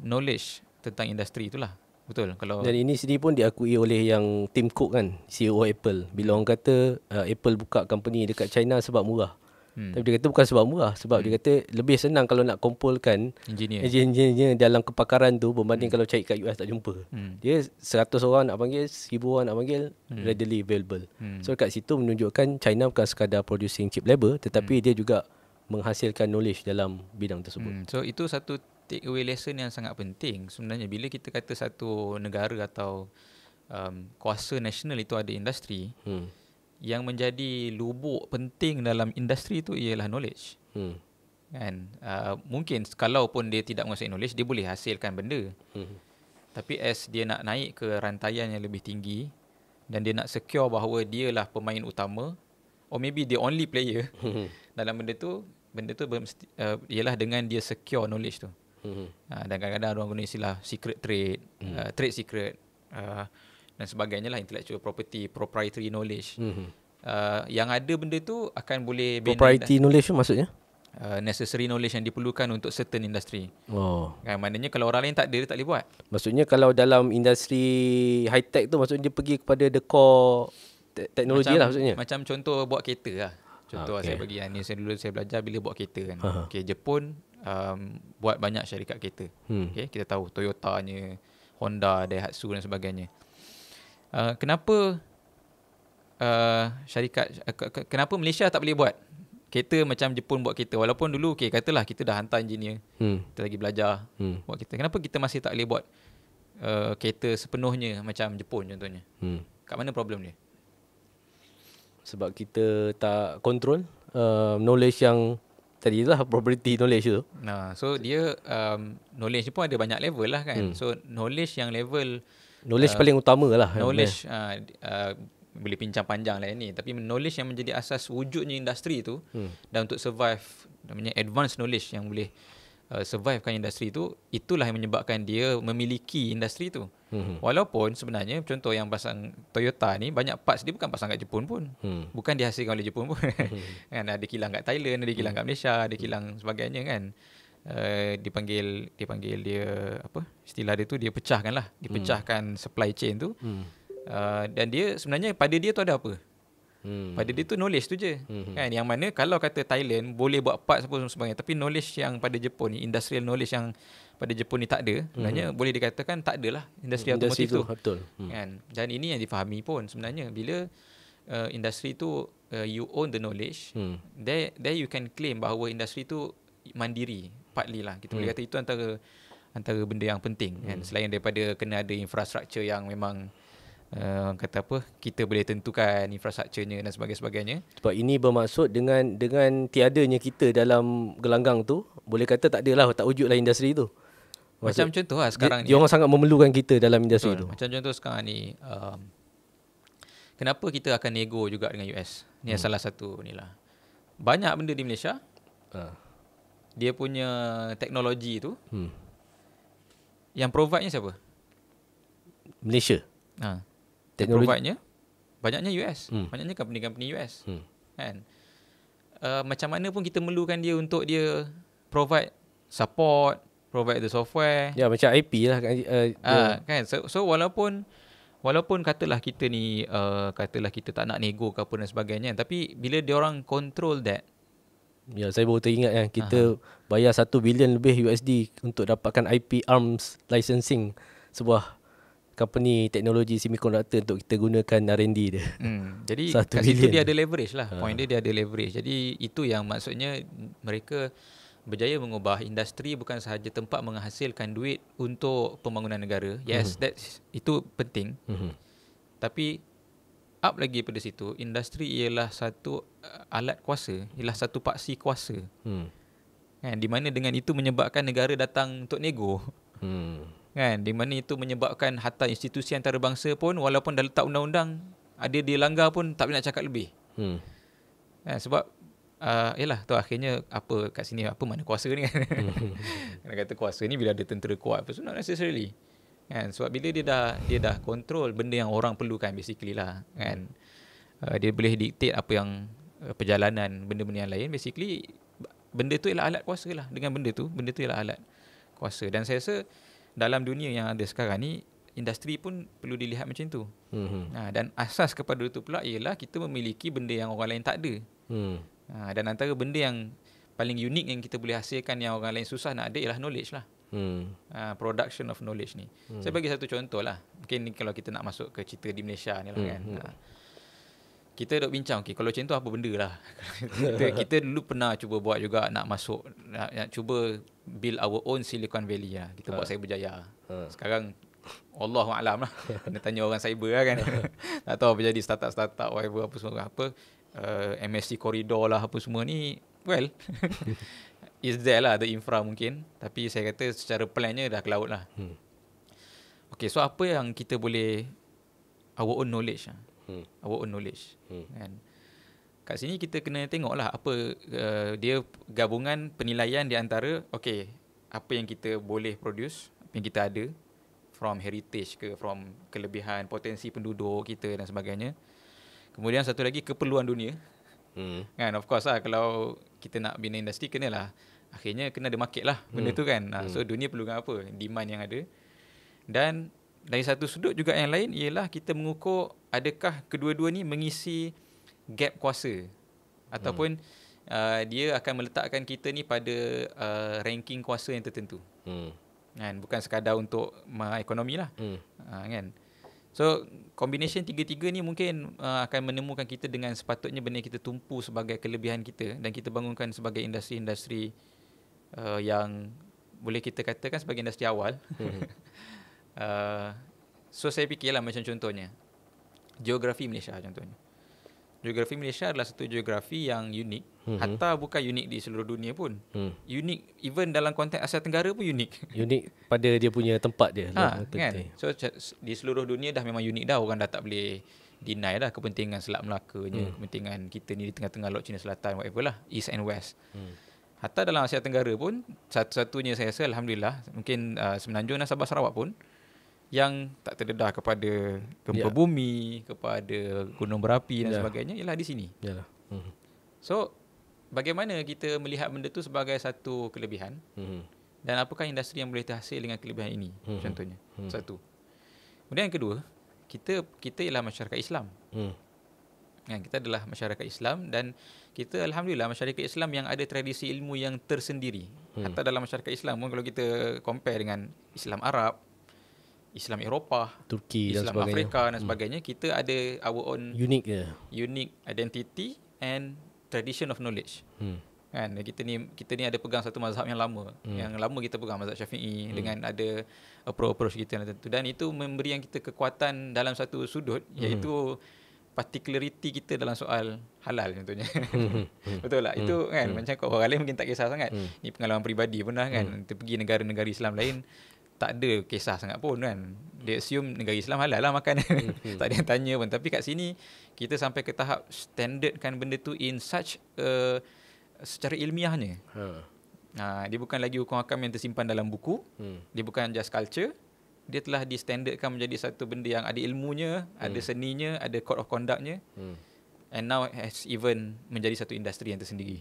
knowledge tentang industri itulah. Betul. Dan ini sendiri pun diakui oleh yang Tim Cook kan, CEO Apple. Bila orang kata Apple buka company dekat China sebab murah. Tapi dia kata bukan sebab murah, sebab dia kata lebih senang kalau nak kumpulkan engineer dalam kepakaran tu berbanding kalau cari kat US tak jumpa. Dia 100 orang nak panggil, 1000 orang nak panggil, readily available. So kat situ menunjukkan China bukan sekadar producing cheap labor, tetapi dia juga menghasilkan knowledge dalam bidang tersebut. So itu satu take away lesson yang sangat penting sebenarnya. Bila kita kata satu negara atau kuasa nasional itu ada industri, yang menjadi lubuk penting dalam industri itu ialah knowledge. Kan, mungkin kalau pun dia tidak menguasai knowledge, dia boleh hasilkan benda. Tapi as dia nak naik ke rantaian yang lebih tinggi dan dia nak secure bahawa dialah pemain utama, or maybe the only player dalam benda tu ialah dengan dia secure knowledge tu. Dan kadang-kadang orang guna istilah secret trade, trade secret, dan sebagainya lah, intellectual property, proprietary knowledge. Yang ada benda tu akan boleh proprietary knowledge tu maksudnya necessary knowledge yang diperlukan untuk certain industry. Kan, maknanya kalau orang lain tak ada, dia tak boleh buat. Maksudnya kalau dalam industri high tech tu, maksudnya dia pergi kepada the core teknologi lah maksudnya. Macam contoh buat kereta lah. Contoh saya bagi ni, dulu saya belajar bila buat kereta kan. Jepun buat banyak syarikat kereta. Okay, kita tahu Toyotanya, Honda, Daihatsu dan sebagainya. Kenapa kenapa Malaysia tak boleh buat kereta macam Jepun buat kereta? Walaupun dulu katalah kita dah hantar engineer, kita lagi belajar buat kereta. Kenapa kita masih tak boleh buat kereta sepenuhnya macam Jepun contohnya? Kat mana problem dia? Sebab kita tak control knowledge yang tadi lah, property knowledge tu. So dia knowledge ni pun ada banyak level lah kan. So knowledge yang level paling utama lah. Knowledge boleh pincang panjang lah ni. Tapi knowledge yang menjadi asas wujudnya industri tu, dan untuk survive, namanya advanced knowledge yang boleh survivekan industri tu, itulah yang menyebabkan dia memiliki industri tu. Walaupun sebenarnya contoh yang pasang Toyota ni, banyak parts dia bukan pasang kat Jepun pun. Bukan dihasilkan oleh Jepun pun. Kan ada kilang kat Thailand, ada kilang kat Malaysia, ada kilang sebagainya kan. Dipanggil dia apa? Istilah dia tu dia pecahkan lah. Dipecahkan supply chain tu. Dan dia sebenarnya pada dia tu ada apa? Pada dia tu knowledge tu je. Kan, yang mana kalau kata Thailand boleh buat parts apa sebagainya, tapi knowledge yang pada Jepun ni, industrial knowledge yang pada Jepun ni tak ada, sebenarnya boleh dikatakan tak adalah industri automotif tu. Betul. Kan? Dan ini yang difahami pun sebenarnya bila industri tu you own the knowledge, there you can claim bahawa industri tu mandiri, partly lah. Kita boleh kata itu antara benda yang penting kan, selain daripada kena ada infrastruktur yang memang kata apa, kita boleh tentukan infrastrukturnya dan sebagainya. Sebab ini bermaksud dengan tiadanya kita dalam gelanggang tu, boleh kata tak adalah, tak wujudlah industri tu. Macam contoh lah sekarang ni, dia orang sangat memerlukan kita dalam industri tu. Macam contoh sekarang ni, kenapa kita akan nego juga dengan US? Ni salah satu ni lah. Banyak benda di Malaysia, dia punya teknologi tu, yang provide-nya siapa? Malaysia. Provide-nya banyaknya US. Banyaknya company-company US. Kan? Macam mana pun kita memerlukan dia untuk dia provide support, provide the software. Ya, macam IP lah kan. So walaupun katalah kita ni katalah kita tak nak nego ke apa dan sebagainya, tapi bila dia orang control that. Ya, saya baru teringat kan, kita bayar 1 bilion lebih USD untuk dapatkan IP arms licensing sebuah company teknologi semiconductor untuk kita gunakan R&D dia. Jadi kat situ dia ada leverage lah. Point dia ada leverage. Jadi itu yang maksudnya mereka berjaya mengubah industri bukan sahaja tempat menghasilkan duit untuk pembangunan negara. Yes, itu penting. Tapi up lagi pada situ, industri ialah satu alat kuasa, ialah satu paksi kuasa. Kan, di mana dengan itu menyebabkan negara datang untuk nego. Kan, di mana itu menyebabkan hatta institusi antarabangsa pun walaupun dah letak undang-undang, ada dilanggar pun tak boleh nak cakap lebih. Kan, sebab yalah tu akhirnya apa kat sini, apa mana kuasa ni kan. Kena kata kuasa ni bila ada tentera kuat, so not necessarily. Kan, sebab bila dia dah control benda yang orang perlukan basically lah kan. Dia boleh dictate apa yang perjalanan benda-benda yang lain, basically benda tu ialah alat kuasa lah. Dengan benda tu ialah alat kuasa. Dan saya rasa dalam dunia yang ada sekarang ni, industri pun perlu dilihat macam tu. Dan asas kepada itu pula ialah kita memiliki benda yang orang lain tak ada. Dan antara benda yang paling unik yang kita boleh hasilkan yang orang lain susah nak ada ialah knowledge lah. Production of knowledge ni. Saya bagi satu contoh lah. Mungkin ni kalau kita nak masuk ke cerita di Malaysia ni lah kan. Kita duk bincang, kalau macam tu apa benda lah. kita dulu pernah cuba buat juga, nak masuk, nak cuba build our own Silicon Valley lah. Kita buat Cyberjaya. Sekarang Allahu'alam lah. Kena tanya orang cyber lah kan. Tak tahu apa jadi startup whatever apa semua. MSC Corridor lah apa semua ni. Well, is there lah, the infra mungkin. Tapi saya kata secara plannya dah ke laut lah. Okay, so apa yang kita boleh, our own knowledge lah. Our own knowledge. Kan? Kat sini kita kena tengok lah apa dia gabungan penilaian di antara apa yang kita boleh produce, apa yang kita ada, from heritage ke, from kelebihan, potensi penduduk kita dan sebagainya. Kemudian satu lagi keperluan dunia. Kan, of course lah, kalau kita nak bina industri, kenalah akhirnya kena ada market lah benda tu kan. So dunia perlukan apa, demand yang ada. Dan dari satu sudut juga yang lain ialah kita mengukur adakah kedua-dua ni mengisi gap kuasa ataupun dia akan meletakkan kita ni pada ranking kuasa yang tertentu. Kan, bukan sekadar untuk ekonomi lah. Kan. So combination tiga-tiga ni mungkin akan menemukan kita dengan sepatutnya benda yang kita tumpu sebagai kelebihan kita dan kita bangunkan sebagai industri-industri yang boleh kita katakan sebagai industri awal. So saya fikirlah macam contohnya geografi Malaysia contohnya. Geografi Malaysia adalah satu geografi yang unik. Hatta bukan unik di seluruh dunia pun. Unik even dalam konteks Asia Tenggara pun unik. Unik pada dia punya tempat dia. Kan? So di seluruh dunia dah memang unik dah. Orang dah tak boleh deny dah kepentingan Selat Melakanya, kepentingan kita ni di tengah-tengah Laut Cina Selatan, whatever lah, East and West. Hatta dalam Asia Tenggara pun satu-satunya saya rasa alhamdulillah mungkin Semenanjung dan Sabah Sarawak pun yang tak terdedah kepada gempa bumi, kepada gunung berapi dan sebagainya ialah di sini. So bagaimana kita melihat benda tu sebagai satu kelebihan dan apakah industri yang boleh terhasil dengan kelebihan ini contohnya. Satu. Kemudian yang kedua, kita ialah masyarakat Islam. Kita adalah masyarakat Islam dan kita alhamdulillah masyarakat Islam yang ada tradisi ilmu yang tersendiri. Hatta dalam masyarakat Islam pun kalau kita compare dengan Islam Arab, Islam Eropah, Turki Islam dan sebagainya. Afrika dan sebagainya, kita ada our own unique identity and tradition of knowledge. Kan, kita ni ada pegang satu mazhab yang lama. Yang lama kita pegang mazhab Syafi'i dengan ada approach kita tertentu, dan itu memberi yang kita kekuatan dalam satu sudut, iaitu particularity kita dalam soal halal contohnya. Betul tak? Itu kan macam orang lain mungkin tak kisah sangat. Ni pengalaman peribadi pun dah kan. Kita pergi negara-negara Islam lain tak ada kisah sangat pun kan. Dia assume negara Islam halal lah makan. Tak ada yang tanya pun. Tapi kat sini kita sampai ke tahap standardkan benda tu in such secara ilmiahnya. Dia bukan lagi hukum hakam yang tersimpan dalam buku. Dia bukan just culture. Dia telah distandardkan menjadi satu benda yang ada ilmunya, ada seninya, ada code of conductnya. And now has even menjadi satu industri yang tersendiri.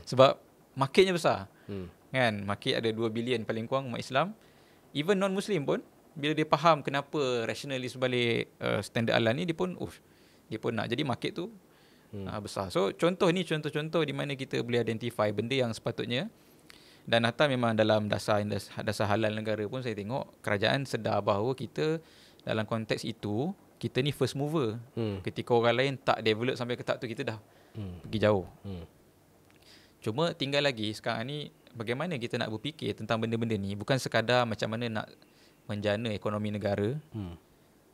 Sebab marketnya besar. Kan, market ada 2 bilion paling kurang umat Islam. Even non-Muslim pun bila dia faham kenapa rationalis balik standard halal ni, dia pun nak. Jadi market tu besar. So contoh-contoh di mana kita boleh identify benda yang sepatutnya, dan hatta memang dalam dasar halal negara pun saya tengok kerajaan sedar bahawa kita dalam konteks itu kita ni first mover. Ketika orang lain tak develop sampai ke tahap tu, kita dah pergi jauh. Cuma tinggal lagi sekarang ni bagaimana kita nak berfikir tentang benda-benda ni, bukan sekadar macam mana nak menjana ekonomi negara,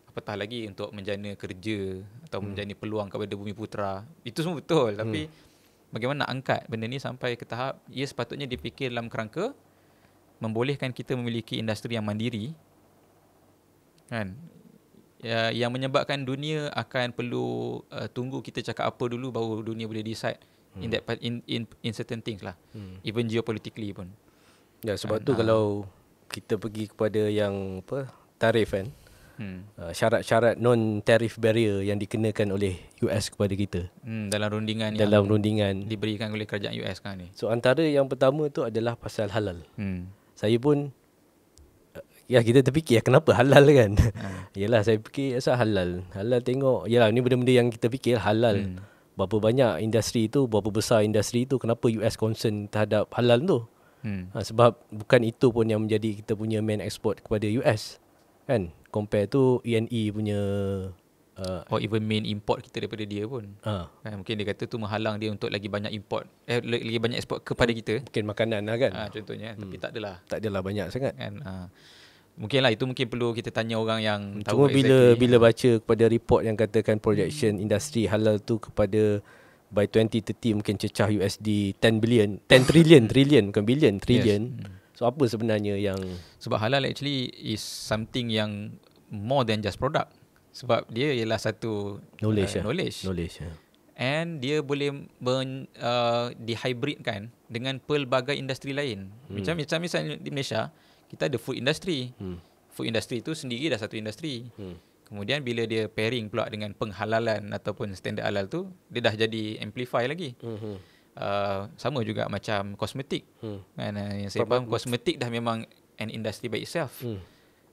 apatah lagi untuk menjana kerja atau menjana peluang kepada bumi putera. Itu semua betul, tapi bagaimana nak angkat benda ni sampai ke tahap ia sepatutnya dipikir dalam kerangka membolehkan kita memiliki industri yang mandiri, kan? Yang menyebabkan dunia akan perlu tunggu kita cakap apa dulu baru dunia boleh decide in certain things lah, even geopolitically pun. Ya, sebab tu kalau kita pergi kepada yang tarif kan, syarat-syarat non-tarif barrier yang dikenakan oleh US kepada kita dalam rundingan diberikan oleh kerajaan US kan ni. So antara yang pertama tu adalah pasal halal. Saya pun kita terfikir kenapa halal kan. Yalah, saya fikir asal halal tengok, yalah ni benda-benda yang kita fikir halal. Berapa banyak industri itu, berapa besar industri itu, kenapa US concern terhadap halal tu? Sebab bukan itu pun yang menjadi kita punya main export kepada US kan, compare tu ENE punya or even main import kita daripada dia pun. Kan, mungkin dia kata tu menghalang dia untuk lagi banyak import, lagi banyak export kepada kita. Mungkin makanan lah kan, contohnya. Tapi tak adalah banyak sangat kan. Mungkinlah itu mungkin perlu kita tanya orang yang tahu. Cuma bila baca kepada report yang katakan projection industri halal tu kepada by 2030 mungkin cecah USD 10 trillion bukan billion, trillion. So apa sebenarnya yang, sebab halal actually is something yang more than just product. Sebab dia ialah satu knowledge. And dia boleh dihybridkan dengan pelbagai industri lain. Macam misalnya di Malaysia kita ada food industry. Food industry tu sendiri dah satu industri. Kemudian bila dia pairing pula dengan penghalalan ataupun standard halal tu, dia dah jadi amplify lagi. Sama juga macam kosmetik. Kan, yang saya faham kosmetik dah memang an industry by itself.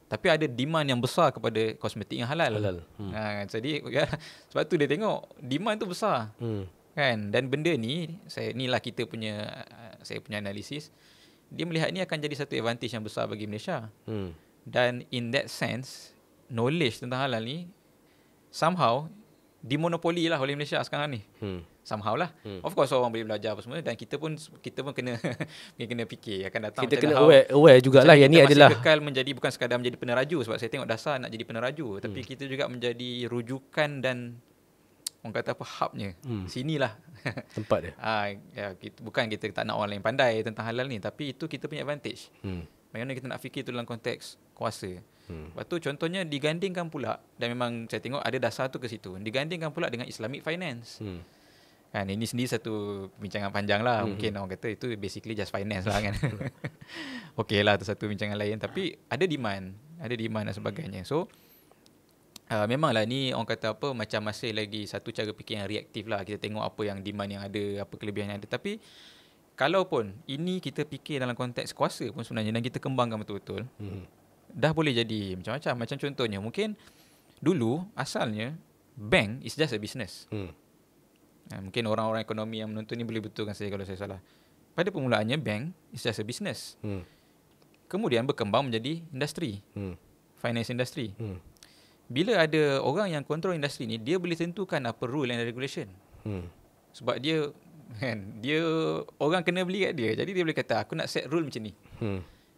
Tapi ada demand yang besar kepada kosmetik yang halal. Jadi sebab tu dia tengok demand tu besar. Kan? Dan benda ni, saya punya analisis, dia melihat ni akan jadi satu advantage yang besar bagi Malaysia. Dan in that sense, knowledge tentang halal ni somehow dimonopoli lah oleh Malaysia sekarang ni. Somehow lah. Of course orang boleh belajar apa semua, dan kita pun kena kena fikir akan datang kita kena aware jugalah yang ni adalah kekal menjadi, bukan sekadar menjadi peneraju, sebab saya tengok dasar nak jadi peneraju, tapi kita juga menjadi rujukan dan orang kata apa, hubnya. Sinilah tempat dia. Bukan kita tak nak orang lain pandai tentang halal ni, tapi itu kita punya advantage. Bagaimana kita nak fikir itu dalam konteks kuasa. Lepas tu contohnya digandingkan pula, dan memang saya tengok ada dasar tu ke situ, digandingkan pula dengan Islamic finance. Kan, ini sendiri satu perbincangan panjang lah. Mungkin orang kata itu basically just finance lah kan. Okey lah, tu satu perbincangan lain. Tapi ada demand dan sebagainya. So memanglah ni orang kata apa, macam masih lagi satu cara fikir yang reaktif lah. Kita tengok apa yang demand yang ada, apa kelebihan yang ada. Tapi kalaupun ini kita fikir dalam konteks kuasa pun sebenarnya, dan kita kembangkan betul-betul, dah boleh jadi macam-macam. Macam contohnya, mungkin dulu asalnya bank is just a business. Mungkin orang-orang ekonomi yang menonton ni boleh betulkan saya kalau saya salah. Pada permulaannya bank is just a business. Kemudian berkembang menjadi industri, finance industry. Bila ada orang yang kontrol industri ni, dia boleh tentukan apa rule and regulation. Sebab dia orang kena beli kat dia. Jadi dia boleh kata aku nak set rule macam ni.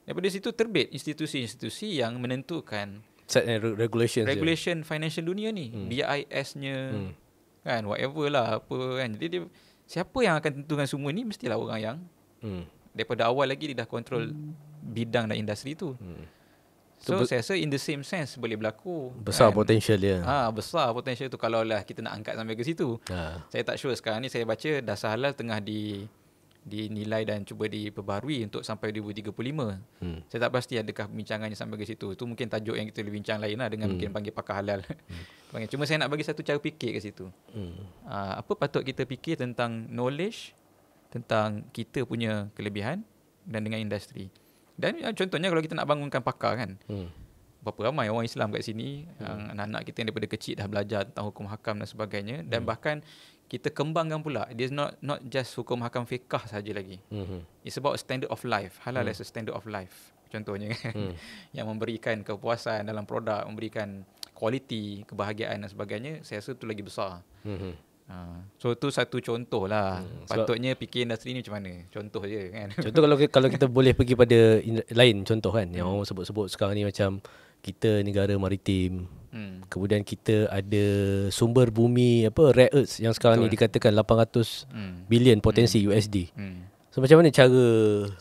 Daripada situ terbit institusi-institusi yang menentukan set and regulation financial dunia ni, BIS-nya, kan, whatever lah apa kan. Jadi siapa yang akan tentukan semua ni, mestilah orang yang daripada awal lagi dia dah kontrol bidang dan industri tu. So saya rasa in the same sense boleh berlaku. Besar kan? Potential dia. Besar potential tu kalau lah kita nak angkat sampai ke situ. Saya tak sure sekarang ni. Saya baca dasar halal tengah dinilai dan cuba diperbaharui untuk sampai 2035. Saya tak pasti adakah perbincangannya sampai ke situ. Itu mungkin tajuk yang kita boleh bincang lain lah, dengan mungkin panggil pakar halal. Cuma saya nak bagi satu cara fikir ke situ. Apa patut kita fikir tentang knowledge, tentang kita punya kelebihan dan dengan industri. Dan contohnya kalau kita nak bangunkan pakar kan, berapa ramai orang Islam kat sini, anak-anak kita yang daripada kecil dah belajar tentang hukum hakam dan sebagainya. Dan bahkan kita kembangkan pula, dia not just hukum hakam fiqah saja lagi. It's about standard of life. Halal as a standard of life contohnya kan. Yang memberikan kepuasan dalam produk, memberikan kualiti, kebahagiaan dan sebagainya. Saya rasa itu lagi besar. So tu satu contoh lah. Patutnya fikir industri ni macam mana, contoh je kan. Contoh kalau kita boleh pergi pada lain contoh kan, yang orang sebut-sebut sekarang ni, macam kita negara maritim, kemudian kita ada sumber bumi rare earths yang sekarang ni dikatakan 800 bilion potensi USD. So macam mana cara?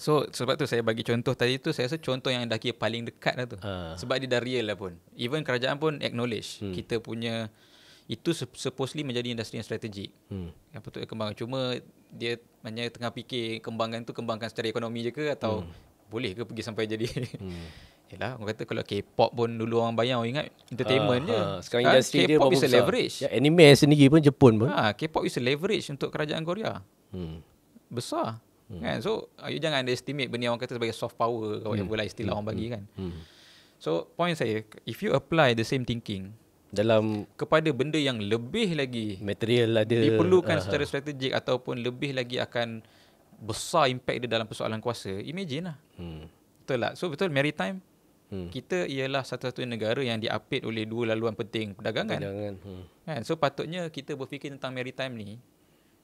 So sebab tu saya bagi contoh tadi tu, saya rasa contoh yang dah kira paling dekat lah tu. Sebab dia dah real lah pun. Even kerajaan pun acknowledge kita punya itu supposedly menjadi industri yang strategik yang patut dikembangkan. Cuma dia hanya tengah fikir kembangkan secara ekonomi je ke, atau boleh ke pergi sampai jadi Yelah, orang kata kalau K-pop pun dulu orang bayang, orang ingat entertainment je. Sekarang industri dia K-pop is a leverage. Ya, anime sendiri pun Jepun pun. K-pop is a leverage untuk kerajaan Korea. Besar. Kan? So, you jangan underestimate benda orang kata sebagai soft power, whatever lah istilah orang bagi kan. So, point saya, if you apply the same thinking dalam kepada benda yang lebih lagi material ada diperlukan secara strategik, ataupun lebih lagi akan besar impact dia dalam persoalan kuasa, imagine lah. Betul tak? So, betul maritime, kita ialah satu-satunya negara yang diapit oleh dua laluan penting perdagangan. Kan? So patutnya kita berfikir tentang maritime ni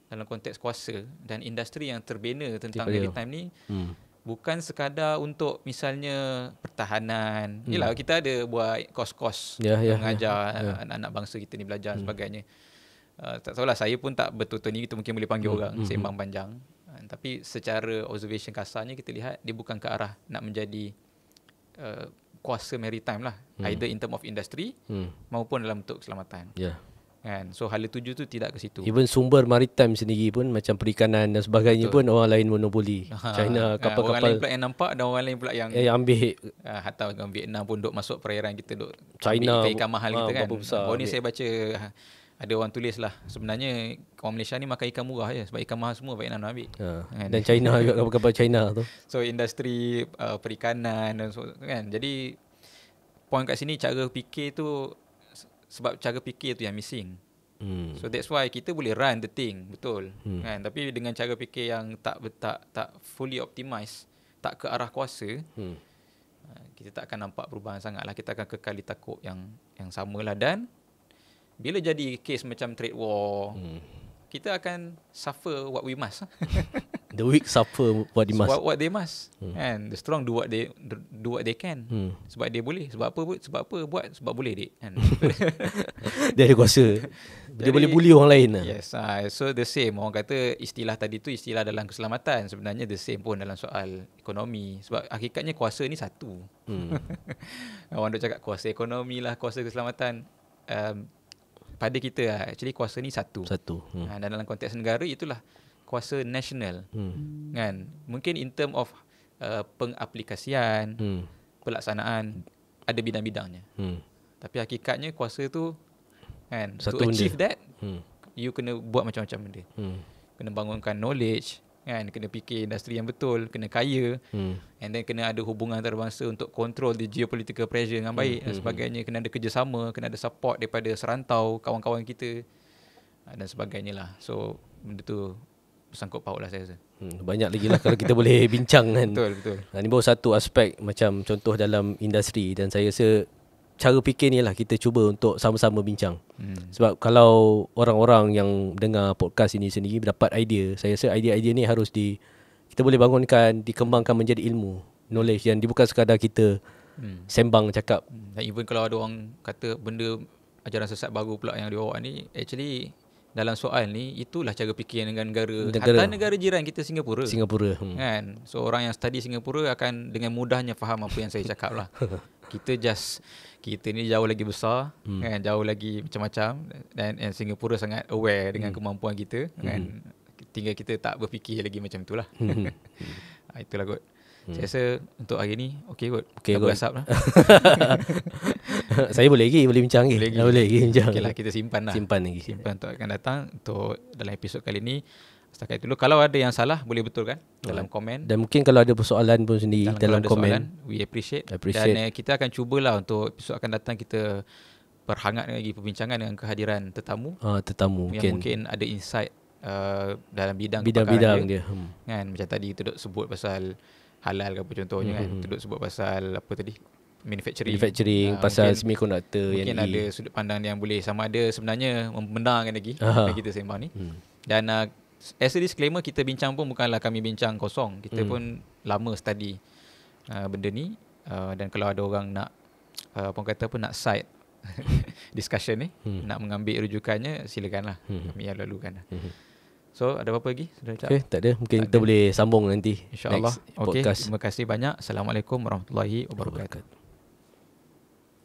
dalam konteks kuasa dan industri yang terbina tentang maritime ni, bukan sekadar untuk misalnya pertahanan. Yelah, kita ada buat kos-kos mengajar anak-anak bangsa kita ni belajar dan sebagainya. Tak tahulah, saya pun tak betul-betul ni, kita mungkin boleh panggil orang sembang panjang. Tapi secara observation kasarnya kita lihat dia bukan ke arah nak menjadi kuasa maritime lah, either in term of industry maupun dalam bentuk keselamatan. Kan? So hala tuju tu tidak ke situ. Even sumber maritime sendiri pun macam perikanan dan sebagainya pun orang lain monopoli. China kapal-kapal. Orang lain pula yang nampak, dan orang lain pula yang ambil. Hatta orang Vietnam pun duk masuk perairan kita, duk China ambil ikan mahal kita kan. Baru ni saya baca ada orang tulis lah, sebenarnya orang Malaysia ni makan ikan murah je, sebab ikan mahal semua Vietnam nak ambil. Dan China juga, kapal-kapal China tu. So industri perikanan dan so, kan. Jadi point kat sini cara fikir tu, sebab cara fikir tu yang missing. So that's why kita boleh run the thing, betul. Kan? Tapi dengan cara fikir yang tak fully optimized, tak ke arah kuasa, kita tak akan nampak perubahan sangat lah. Kita akan kekal di takuk yang samalah. Dan bila jadi kes macam trade war, kita akan suffer what we must. The weak suffer what they must. What they must. And the strong do what they can. Sebab dia boleh. Sebab apa buat? Sebab boleh, dik. Kan? Dia ada kuasa. Dia boleh bully orang lain lah. Yes. So the same. Orang kata istilah tadi tu istilah dalam keselamatan. Sebenarnya the same pun dalam soal ekonomi. Sebab hakikatnya kuasa ni satu. Orang duk cakap kuasa ekonomi lah, kuasa keselamatan. Pada kita actually kuasa ni satu. Dan dalam konteks negara itulah kuasa nasional. Kan? Mungkin in term of pengaplikasian, pelaksanaan ada bidang-bidangnya. Tapi hakikatnya kuasa tu kan, to achieve that, you kena buat macam-macam benda. Kena bangunkan knowledge, kan, kena fikir industri yang betul, kena kaya, and then kena ada hubungan antarabangsa untuk control the geopolitical pressure dengan baik dan sebagainya. Kena ada kerjasama, kena ada support daripada serantau kawan-kawan kita dan sebagainya lah. So benda tu bersangkut paut lah saya rasa. Banyak lagi lah kalau kita boleh bincang kan. Betul. Ini baru satu aspek macam contoh dalam industri, dan saya rasa cara fikir ni lah kita cuba untuk sama-sama bincang. Sebab kalau orang-orang yang dengar podcast ini sendiri dapat idea, saya rasa idea-idea ni harus kita boleh bangunkan, dikembangkan menjadi ilmu, knowledge yang bukan sekadar kita sembang cakap. Dan even kalau ada orang kata benda ajaran sesat baru pula yang dia bawa ni, actually dalam soal ni itulah cara fikir dengan negara. Hatta negara jiran kita Singapura. Kan? So orang yang study Singapura akan dengan mudahnya faham apa yang saya cakap lah. Kita ni jauh lagi besar, kan, jauh lagi macam-macam, dan Singapura sangat aware dengan kemampuan kita, kan. Tinggal kita tak berfikir lagi macam itulah. Itulah kot. Saya rasa untuk hari ni okey kot. Okey kot. Berasap lah. Saya boleh bincang lagi. Boleh bincang. Okeylah, kita simpan lagi. Simpan untuk akan datang. Untuk dalam episod kali ni setakat itu dulu. Kalau ada yang salah boleh betulkan dalam komen. Dan mungkin kalau ada persoalan pun sendiri dalam komen, we appreciate. Dan kita akan cubalah untuk episod akan datang kita perhangat lagi perbincangan dengan kehadiran tetamu. Tetamu yang mungkin ada insight dalam bidang dia. Kan, macam tadi kita duk sebut pasal halal ke apa contohnya, kan. Kita duk sebut pasal apa tadi? Manufacturing, pasal semiconductor. Mungkin ada sudut pandang yang boleh sama ada sebenarnya membenarkan lagi apa kita sembang ni. Dan as a disclaimer, kita bincang pun bukanlah kami bincang kosong. Kita pun lama study benda ni, dan kalau ada orang nak nak side discussion ni, nak mengambil rujukannya, silakanlah. Kami lalukan. So ada apa-apa lagi? Okay, tak ada. Mungkin kita boleh sambung nanti, InsyaAllah. Okay, terima kasih banyak. Assalamualaikum warahmatullahi wabarakatuh.